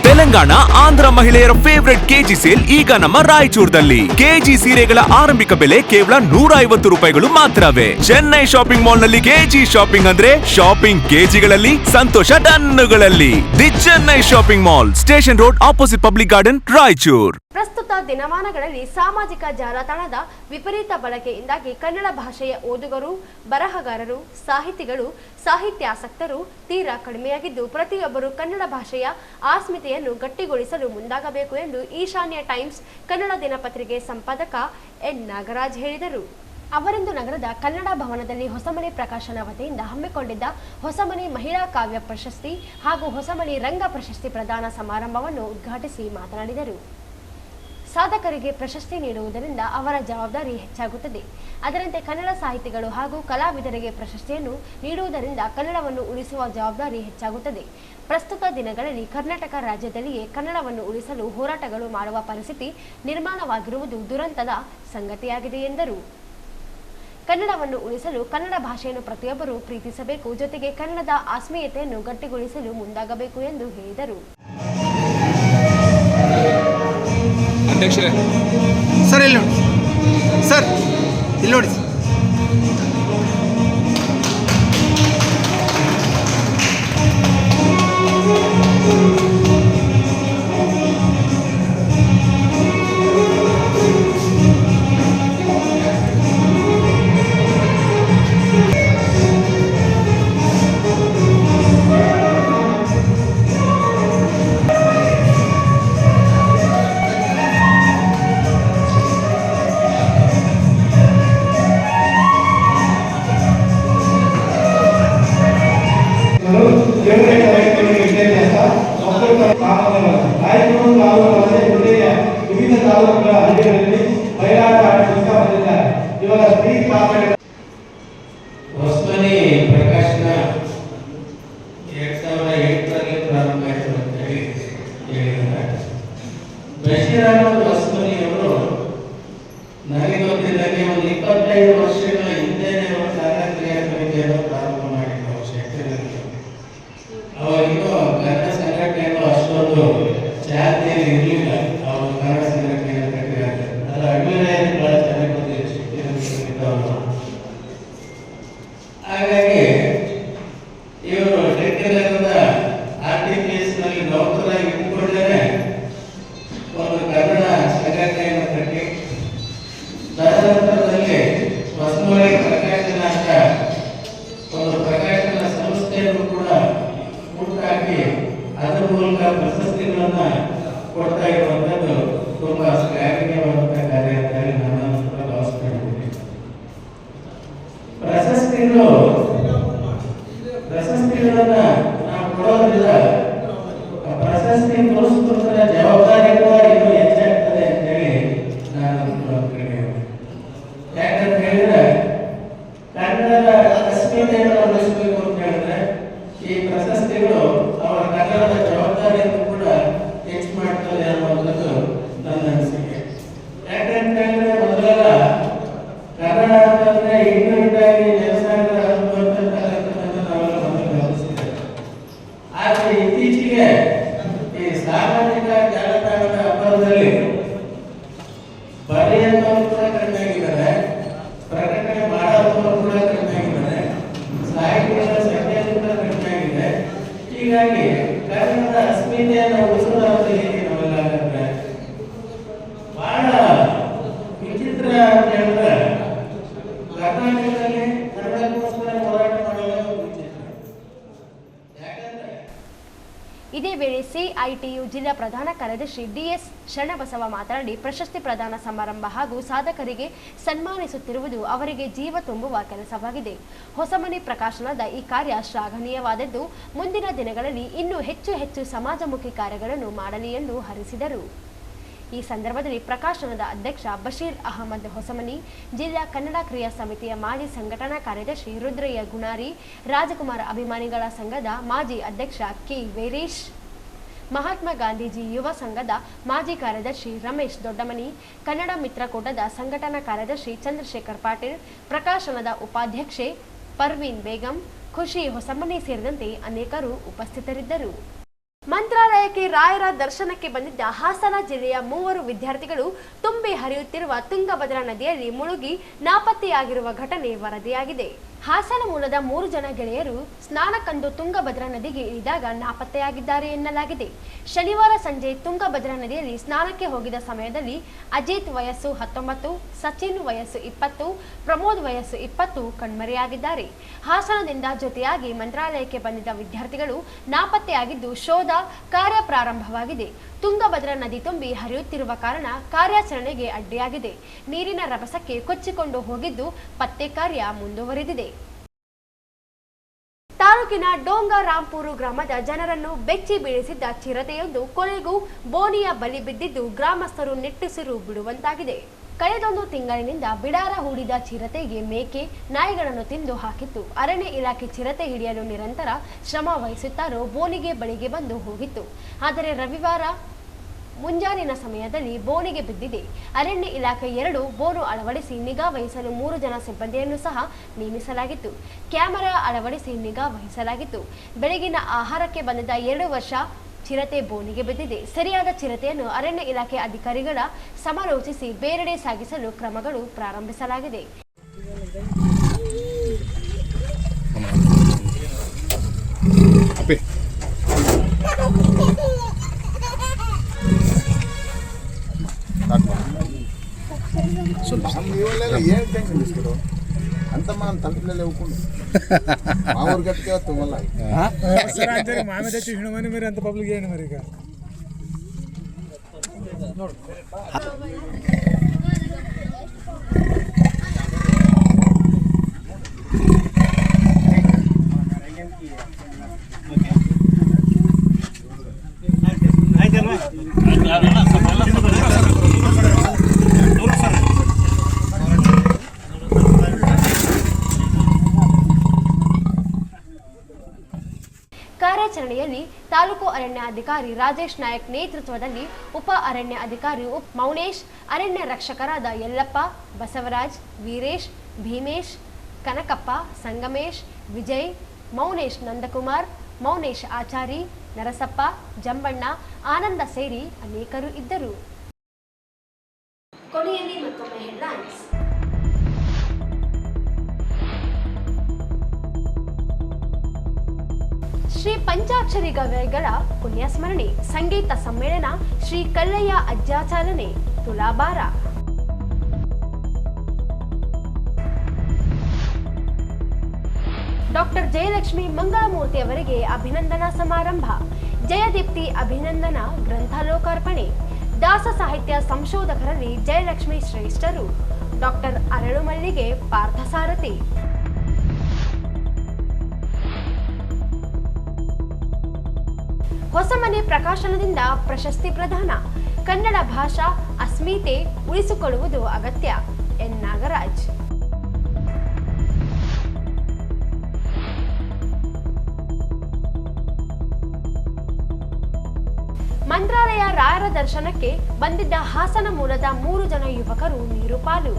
ತೆಲಂಗಾಣ ಆಂಧ್ರ ಮಹಿಳೆಯರ favourite KG sale ಈಗ ನಮ್ಮ ರಾಯಚೂರದಲ್ಲಿ. KG ಸೀರೆಗಳ ಆರಂಭಿಕ ಬೆಲೆ ಕೇವಲ 150 ರೂಪಾಯಿಗಳು ಮಾತ್ರವೇ. ಚೆನ್ನೈ ಶಾಪಿಂಗ್ ಮಾಲ್ ನಲ್ಲಿ ಕೆಜಿ ಶಾಪಿಂಗ್ ಅಂದ್ರೆ ಶಾಪಿಂಗ್ ಕೆಜಿಗಳಲ್ಲಿ, ಸಂತೋಷ ಟನ್ನುಗಳಲ್ಲಿ. The Chennai shopping mall, station road, opposite public garden, Raichur. ಪ್ರಸ್ತುತ ದಿನಮಾನಗಳಲ್ಲಿ ಸಾಮಾಜಿಕ ಜಾಲತಾಣದ ವಿಪರೀತ ಬಳಕೆಯಿಂದಾಗಿ ಕನ್ನಡ ಭಾಷೆಯ ಓದುಗರು, ಬರಹಗಾರರು, ಸಾಹಿತಿಗಳು, ಸಾಹಿತ್ಯಾಸಕ್ತರು ತೀರಾ ಕಡಿಮೆಯಾಗಿದ್ದು, ಪ್ರತಿಯೊಬ್ಬರು ಕನ್ನಡ ಭಾಷೆಯ ಅಸ್ಮಿತೆಯನ್ನು ಗಟ್ಟಿಗೊಳಿಸಲು ಮುಂದಾಗಬೇಕು ಎಂದು ಈಶಾನ್ಯ ಟೈಮ್ಸ್ ಕನ್ನಡ ದಿನಪತ್ರಿಕೆ ಸಂಪಾದಕ ಎನ್ ನಾಗರಾಜ್ ಹೇಳಿದರು. ಅವರಿಂದು ನಗರದ ಕನ್ನಡ ಭವನದಲ್ಲಿ ಹೊಸಮನೆ ಪ್ರಕಾಶನ ವತಿಯಿಂದ ಹಮ್ಮಿಕೊಂಡಿದ್ದ ಹೊಸಮನೆ ಮಹಿಳಾ ಕಾವ್ಯ ಪ್ರಶಸ್ತಿ ಹಾಗೂ ಹೊಸಮನೆ ರಂಗ ಪ್ರಶಸ್ತಿ ಪ್ರದಾನ ಸಮಾರಂಭವನ್ನು ಉದ್ಘಾಟಿಸಿ ಮಾತನಾಡಿದರು. ಸಾಧಕರಿಗೆ ಪ್ರಶಸ್ತಿ ನೀಡುವುದರಿಂದ ಅವರ ಜವಾಬ್ದಾರಿ ಹೆಚ್ಚಾಗುತ್ತದೆ. ಅದರಂತೆ ಕನ್ನಡ ಸಾಹಿತಿಗಳು ಹಾಗೂ ಕಲಾವಿದರಿಗೆ ಪ್ರಶಸ್ತಿಯನ್ನು ನೀಡುವುದರಿಂದ ಕನ್ನಡವನ್ನು ಉಳಿಸುವ ಜವಾಬ್ದಾರಿ ಹೆಚ್ಚಾಗುತ್ತದೆ. ಪ್ರಸ್ತುತ ದಿನಗಳಲ್ಲಿ ಕರ್ನಾಟಕ ರಾಜ್ಯದಲ್ಲಿಯೇ ಕನ್ನಡವನ್ನು ಉಳಿಸಲು ಹೋರಾಟಗಳು ಮಾಡುವ ಪರಿಸ್ಥಿತಿ ನಿರ್ಮಾಣವಾಗಿರುವುದು ದುರಂತದ ಸಂಗತಿಯಾಗಿದೆ ಎಂದರು. ಕನ್ನಡವನ್ನು ಉಳಿಸಲು ಕನ್ನಡ ಭಾಷೆಯನ್ನು ಪ್ರತಿಯೊಬ್ಬರೂ ಪ್ರೀತಿಸಬೇಕು, ಜೊತೆಗೆ ಕನ್ನಡದ ಆತ್ಮೀಯತೆಯನ್ನು ಗಟ್ಟಿಗೊಳಿಸಲು ಮುಂದಾಗಬೇಕು ಎಂದು ಹೇಳಿದರು. ಅಧ್ಯಕ್ಷರೇ, ಸರ್ ಇಲ್ಲಿ ನೋಡಿ, ಸರ್ ಇಲ್ಲಿ ನೋಡಿ. ವಿವಿಧ ತಾಲೂಕುಗಳ ಹಳ್ಳಿಗಳಲ್ಲಿ ಬಯಲಾಟ ಆಡಲಿಕ್ಕೆ ಬಂದಿದ್ದಾರೆ. ಇವಾಗ ಹೊಸಮನೆ ಪ್ರಕಾಶನ 2008ರಲ್ಲಿ ಪ್ರಾರಂಭ ಆಯಿತು ಅಂತ ಹೇಳಿದ್ದಾರೆ. ಬಶೀರ್ ಅಹಮದ್ ಹೊಸಮನಿಯವರು ನನಗೆ ಗೊತ್ತಿದ್ದಂಗೆ ಒಂದು 25 ವರ್ಷಗಳ ಹಿಂದೆನೇ ಅವರು ಸಾರ್ವತ್ರಿಕ ಸಮಿತಿಯನ್ನು ಪ್ರಾರಂಭ ಮಾಡಿದ್ರು. ಅವಾಗಿನ್ನೂ ಕನ್ನಡ ಸಂಘಟನೆಯನ್ನು ಅಷ್ಟೊಂದು ಚಾಲ್ತಿಯಲ್ಲಿ ಇರಲಿಲ್ಲ. ಅವರು ಕನ್ನಡ ಸಂಘಟನೆಯನ್ನು ಕಟ್ಟಿದ್ದಾರೆ. ಅದು ಅಡ್ಮಿರಾಯಲ್ಲಿ ಬಹಳ ಚೆನ್ನಾಗಿ ಗೊತ್ತಿದ್ರು. ಹಾಗಾಗಿ ಇವರು ಡೆಕ್ಕನಗರದ RTPS ನಲ್ಲಿ ನೌಕರಾಗಿ ಇಟ್ಟುಕೊಂಡೇ ಒಂದು ಕನ್ನಡ ಸಂಘಟನೆಯನ್ನು ಕಟ್ಟಿ ತದನಂತರದಲ್ಲಿ ಹೊಸಮನೆ ಪ್ರಕಾಶನ ಅಂತ ಒಂದು ಪ್ರಕಾಶನ ಸಂಸ್ಥೆಯನ್ನು ಕೂಡ ಹುಟ್ಟಾಕಿ ಅದರ ಮೂಲಕ ಪ್ರಶಸ್ತಿಗಳನ್ನ ಕೊಡ್ತಾ ಇರುವಂಥದ್ದು ತುಂಬಾ ಶ್ಲಾಘನೀಯವಾದಂತಹ ಕಾರ್ಯ ಅಂತ ಹೇಳಿ ನಾನು ಭಾವಿಸ್ಕೊಂಡಿದ್ದೀನಿ. ಪ್ರಶಸ್ತಿಗಳನ್ನ ನಾವು ಕೊಡೋದ್ರಿಂದ ಪ್ರಶಸ್ತಿ ಪುರಸ್ಕೃತರ ಜವಾಬ್ದಾರಿ ಕೂಡ ಇನ್ನೂ ಹೆಚ್ಚಾಗ್ತದೆ ಅಂತ ಹೇಳಿ ನಾನು ಯಾಕಂತ ಹೇಳಿದ್ರೆ ಕನ್ನಡದ ಅಸ್ಮಿತೆಯನ್ನು ಉಳಿಸಬೇಕು ಅಂತ ಹೇಳಿದ್ರೆ ಈ ಪ್ರಶಸ್ತಿಗಳು ಅವರ ಕನ್ನಡದ ಜವಾಬ್ದಾರಿ ಅಸ್ಮಿತೆಯನ್ನು ಉಳಿಸೋದಾದ್ರೆ ನಾವೆಲ್ಲ ಅಂದ್ರೆ ಬಹಳ ವಿಚಿತ್ರ ಅಂತ ಹೇಳಿದ್ರೆ ಕರ್ನಾಟಕದಲ್ಲಿ ಕನ್ನಡಕ್ಕೋಸ್ಕರ ಹೋರಾಟ ಮಾಡೋದು ವಿಚಿತ್ರ. ಯಾಕಂದ್ರೆ ಇದೇ ವೇಳೆ ಸಿಐಟಿಯು ಜಿಲ್ಲಾ ಪ್ರಧಾನ ಕಾರ್ಯದರ್ಶಿ ಡಿಎಸ್ ಶರಣಬಸವ ಮಾತನಾಡಿ ಪ್ರಶಸ್ತಿ ಪ್ರದಾನ ಸಮಾರಂಭ ಹಾಗೂ ಸಾಧಕರಿಗೆ ಸನ್ಮಾನಿಸುತ್ತಿರುವುದು ಅವರಿಗೆ ಜೀವ ತುಂಬುವ ಕೆಲಸವಾಗಿದೆ. ಹೊಸಮನೆ ಪ್ರಕಾಶನದ ಈ ಕಾರ್ಯ ಶ್ಲಾಘನೀಯವಾದದ್ದು. ಮುಂದಿನ ದಿನಗಳಲ್ಲಿ ಇನ್ನೂ ಹೆಚ್ಚು ಸಮಾಜಮುಖಿ ಕಾರ್ಯಗಳನ್ನು ಮಾಡಲಿ ಎಂದು ಹರಿಸಿದರು. ಈ ಸಂದರ್ಭದಲ್ಲಿ ಪ್ರಕಾಶನದ ಅಧ್ಯಕ್ಷ ಬಶೀರ್ ಅಹಮದ್ ಹೊಸಮನಿ, ಜಿಲ್ಲಾ ಕನ್ನಡ ಕ್ರಿಯಾ ಸಮಿತಿಯ ಮಾಜಿ ಸಂಘಟನಾ ಕಾರ್ಯದರ್ಶಿ ರುದ್ರಯ್ಯ ಗುಣಾರಿ, ರಾಜಕುಮಾರ ಅಭಿಮಾನಿಗಳ ಸಂಘದ ಮಾಜಿ ಅಧ್ಯಕ್ಷ ಕೆ ವೀರೇಶ್, ಮಹಾತ್ಮ ಗಾಂಧೀಜಿ ಯುವ ಸಂಘದ ಮಾಜಿ ಕಾರ್ಯದರ್ಶಿ ರಮೇಶ್ ದೊಡ್ಡಮನಿ, ಕನ್ನಡ ಮಿತ್ರಕೂಟದ ಸಂಘಟನಾ ಕಾರ್ಯದರ್ಶಿ ಚಂದ್ರಶೇಖರ್ ಪಾಟೀಲ್, ಪ್ರಕಾಶನದ ಉಪಾಧ್ಯಕ್ಷೆ ಪರ್ವೀನ್ ಬೇಗಂ, ಖುಷಿ ಹೊಸಮನಿ ಸೇರಿದಂತೆ ಅನೇಕರು ಉಪಸ್ಥಿತರಿದ್ದರು. ಮಂತ್ರಾಲಯಕ್ಕೆ ರಾಯರ ದರ್ಶನಕ್ಕೆ ಬಂದಿದ್ದ ಹಾಸನ ಜಿಲ್ಲೆಯ 3 ವಿದ್ಯಾರ್ಥಿಗಳು ತುಂಬಿ ಹರಿಯುತ್ತಿರುವ ತುಂಗಭದ್ರಾ ನದಿಯಲ್ಲಿ ಮುಳುಗಿ ನಾಪತ್ತೆಯಾಗಿರುವ ಘಟನೆ ವರದಿಯಾಗಿದೆ. ಹಾಸನ ಮೂಲದ 3 ಜನ ಗೆಳೆಯರು ಸ್ನಾನಕ್ಕಂದು ತುಂಗಭದ್ರಾ ನದಿಗೆ ಇಳಿದಾಗ ನಾಪತ್ತೆಯಾಗಿದ್ದಾರೆ ಎನ್ನಲಾಗಿದೆ. ಶನಿವಾರ ಸಂಜೆ ತುಂಗಭದ್ರಾ ನದಿಯಲ್ಲಿ ಸ್ನಾನಕ್ಕೆ ಹೋಗಿದ ಸಮಯದಲ್ಲಿ ಅಜಿತ್ ವಯಸ್ಸು 19, ಸಚಿನ್ ವಯಸ್ಸು 20, ಪ್ರಮೋದ್ ವಯಸ್ಸು 20 ಕಣ್ಮರೆಯಾಗಿದ್ದಾರೆ. ಹಾಸನದಿಂದ ಜೊತೆಯಾಗಿ ಮಂತ್ರಾಲಯಕ್ಕೆ ಬಂದಿದ್ದ ವಿದ್ಯಾರ್ಥಿಗಳು ನಾಪತ್ತೆಯಾಗಿದ್ದು ಶೋಧ ಕಾರ್ಯ ಪ್ರಾರಂಭವಾಗಿದೆ. ತುಂಗಭದ್ರಾ ನದಿ ತುಂಬಿ ಹರಿಯುತ್ತಿರುವ ಕಾರಣ ಕಾರ್ಯಾಚರಣೆಗೆ ಅಡ್ಡಿಯಾಗಿದೆ. ನೀರಿನ ರಭಸಕ್ಕೆ ಕೊಚ್ಚಿಕೊಂಡು ಹೋಗಿದ್ದು ಪತ್ತೆ ಕಾರ್ಯ ಮುಂದುವರೆದಿದೆ. ತಾಲೂಕಿನ ಡೋಂಗರಾಂಪುರ ಗ್ರಾಮದ ಜನರನ್ನು ಬೆಚ್ಚಿ ಬೀಳಿಸಿದ್ದ ಚಿರತೆಯೊಂದು ಕೊನೆಗೂ ಬೋನಿಯ ಬಲಿ ಬಿದ್ದಿದ್ದು ಗ್ರಾಮಸ್ಥರು ನಿಟ್ಟುಸಿರು ಬಿಡುವಂತಾಗಿದೆ. ಕಳೆದೊಂದು ತಿಂಗಳಿನಿಂದ ಬಿಡಾರ ಹೂಡಿದ ಚಿರತೆಗೆ ಮೇಕೆ, ನಾಯಿಗಳನ್ನು ತಿಂದು ಹಾಕಿತ್ತು. ಅರಣ್ಯ ಇಲಾಖೆ ಚಿರತೆ ಹಿಡಿಯಲು ನಿರಂತರ ಶ್ರಮ ವಹಿಸುತ್ತಾರೋ ಬೋನಿಗೆ ಬಳಿಗೆ ಬಂದು ಹೋಗಿತ್ತು. ಆದರೆ ರವಿವಾರ ಮುಂಜಾನಿನ ಸಮಯದಲ್ಲಿ ಬೋನಿಗೆ ಬಿದ್ದಿದೆ. ಅರಣ್ಯ ಇಲಾಖೆ 2 ಬೋನು ಅಳವಡಿಸಿ ನಿಗಾ ವಹಿಸಲು 3 ಜನ ಸಿಬ್ಬಂದಿಯನ್ನು ಸಹ ನೇಮಿಸಲಾಗಿತ್ತು. ಕ್ಯಾಮೆರಾ ಅಳವಡಿಸಿ ನಿಗಾ ವಹಿಸಲಾಗಿತ್ತು. ಬೆಳಗಿನ ಆಹಾರಕ್ಕೆ ಬಂದಿದ್ದ 2 ವರ್ಷ ಚಿರತೆ ಬೋನಿಗೆ ಬಿದ್ದಿದೆ. ಸರಿಯಾದ ಚಿರತೆಯನ್ನು ಅರಣ್ಯ ಇಲಾಖೆ ಅಧಿಕಾರಿಗಳ ಸಮಾಲೋಚಿಸಿ ಬೇರೆಡೆ ಸಾಗಿಸಲು ಕ್ರಮಗಳು ಪ್ರಾರಂಭಿಸಲಾಗಿದೆ. అంత మనం తలుపులో లేవుకుండా మా ఊరు గట్టిగా తుమ్మల మామే తెచ్చి హిణమని మీరు ఎంత పబ్లిక్ చేయండి మరి ఇక ಕಾರ್ಯಾಚರಣೆಯಲ್ಲಿ ತಾಲೂಕು ಅರಣ್ಯಾಧಿಕಾರಿ ರಾಜೇಶ್ ನಾಯಕ್ ನೇತೃತ್ವದಲ್ಲಿ ಉಪ ಅರಣ್ಯ ಅಧಿಕಾರಿ ಮೌನೇಶ್, ಅರಣ್ಯ ರಕ್ಷಕರಾದ ಯಲ್ಲಪ್ಪ, ಬಸವರಾಜ್, ವೀರೇಶ್, ಭೀಮೇಶ್, ಕನಕಪ್ಪ, ಸಂಗಮೇಶ್, ವಿಜಯ್, ಮೌನೇಶ್ ನಂದಕುಮಾರ್, ಮೌನೇಶ್ ಆಚಾರಿ, ನರಸಪ್ಪ, ಜಂಬಣ್ಣ, ಆನಂದ ಸೇರಿ ಅನೇಕರು ಇದ್ದರು. ಕೊನೆಯಲ್ಲಿ ಮತ್ತೊಮ್ಮೆ ಹೆಡ್ಲೈನ್ಸ್. ಶ್ರೀ ಪಂಚಾಕ್ಷರಿ ಗವಾಯಿಗಳ ಪುಣ್ಯಸ್ಮರಣೆ, ಸಂಗೀತ ಸಮ್ಮೇಳನ, ಶ್ರೀ ಕಲ್ಲಯ್ಯ ಅಜ್ಜಾಚಾಲನೆ, ತುಲಾಭಾರ. ಡಾಕ್ಟರ್ ಜಯಲಕ್ಷ್ಮಿ ಮಂಗಳಮೂರ್ತಿ ಅವರಿಗೆ ಅಭಿನಂದನಾ ಸಮಾರಂಭ, ಜಯದೀಪ್ತಿ ಅಭಿನಂದನಾ ಗ್ರಂಥ ಲೋಕಾರ್ಪಣೆ. ದಾಸ ಸಾಹಿತ್ಯ ಸಂಶೋಧಕರಲ್ಲಿ ಜಯಲಕ್ಷ್ಮಿ ಶ್ರೇಷ್ಠರು, ಡಾಕ್ಟರ್ ಅರಳುಮಲ್ಲಿಗೆ ಪಾರ್ಥಸಾರಥಿ. ಹೊಸಮನೆ ಪ್ರಕಾಶನದಿಂದ ಪ್ರಶಸ್ತಿ ಪ್ರದಾನ, ಕನ್ನಡ ಭಾಷಾ ಅಸ್ಮಿತೆ ಉಳಿಸಿಕೊಳ್ಳುವುದು ಅಗತ್ಯ, ಎನ್ ನಾಗರಾಜ್. ಮಂತ್ರಾಲಯ ರಾಯರ ದರ್ಶನಕ್ಕೆ ಬಂದಿದ್ದ ಹಾಸನ ಮೂಲದ 3 ಜನ ಯುವಕರು ನೀರುಪಾಲು.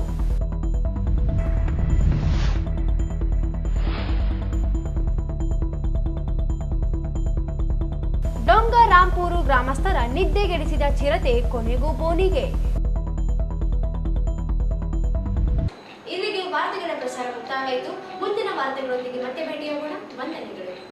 ಡೊಂಗರಾಂಪುರ ಗ್ರಾಮಸ್ಥರ ನಿದ್ದೆಗೆಡಿಸಿದ ಚಿರತೆ ಕೊನೆಗೂ ಬೋನಿಗೆ. ಇಲ್ಲಿಗೆ ವಾರ್ತೆಗಳ ಪ್ರಸಾರ ಮುಕ್ತಾಯವಾಯಿತು. ಮುಂದಿನ ವಾರ್ತೆಗಳೊಂದಿಗೆ ಮತ್ತೆ ಭೇಟಿಯಾಗೋಣ. ವಂದನೆಗಳು.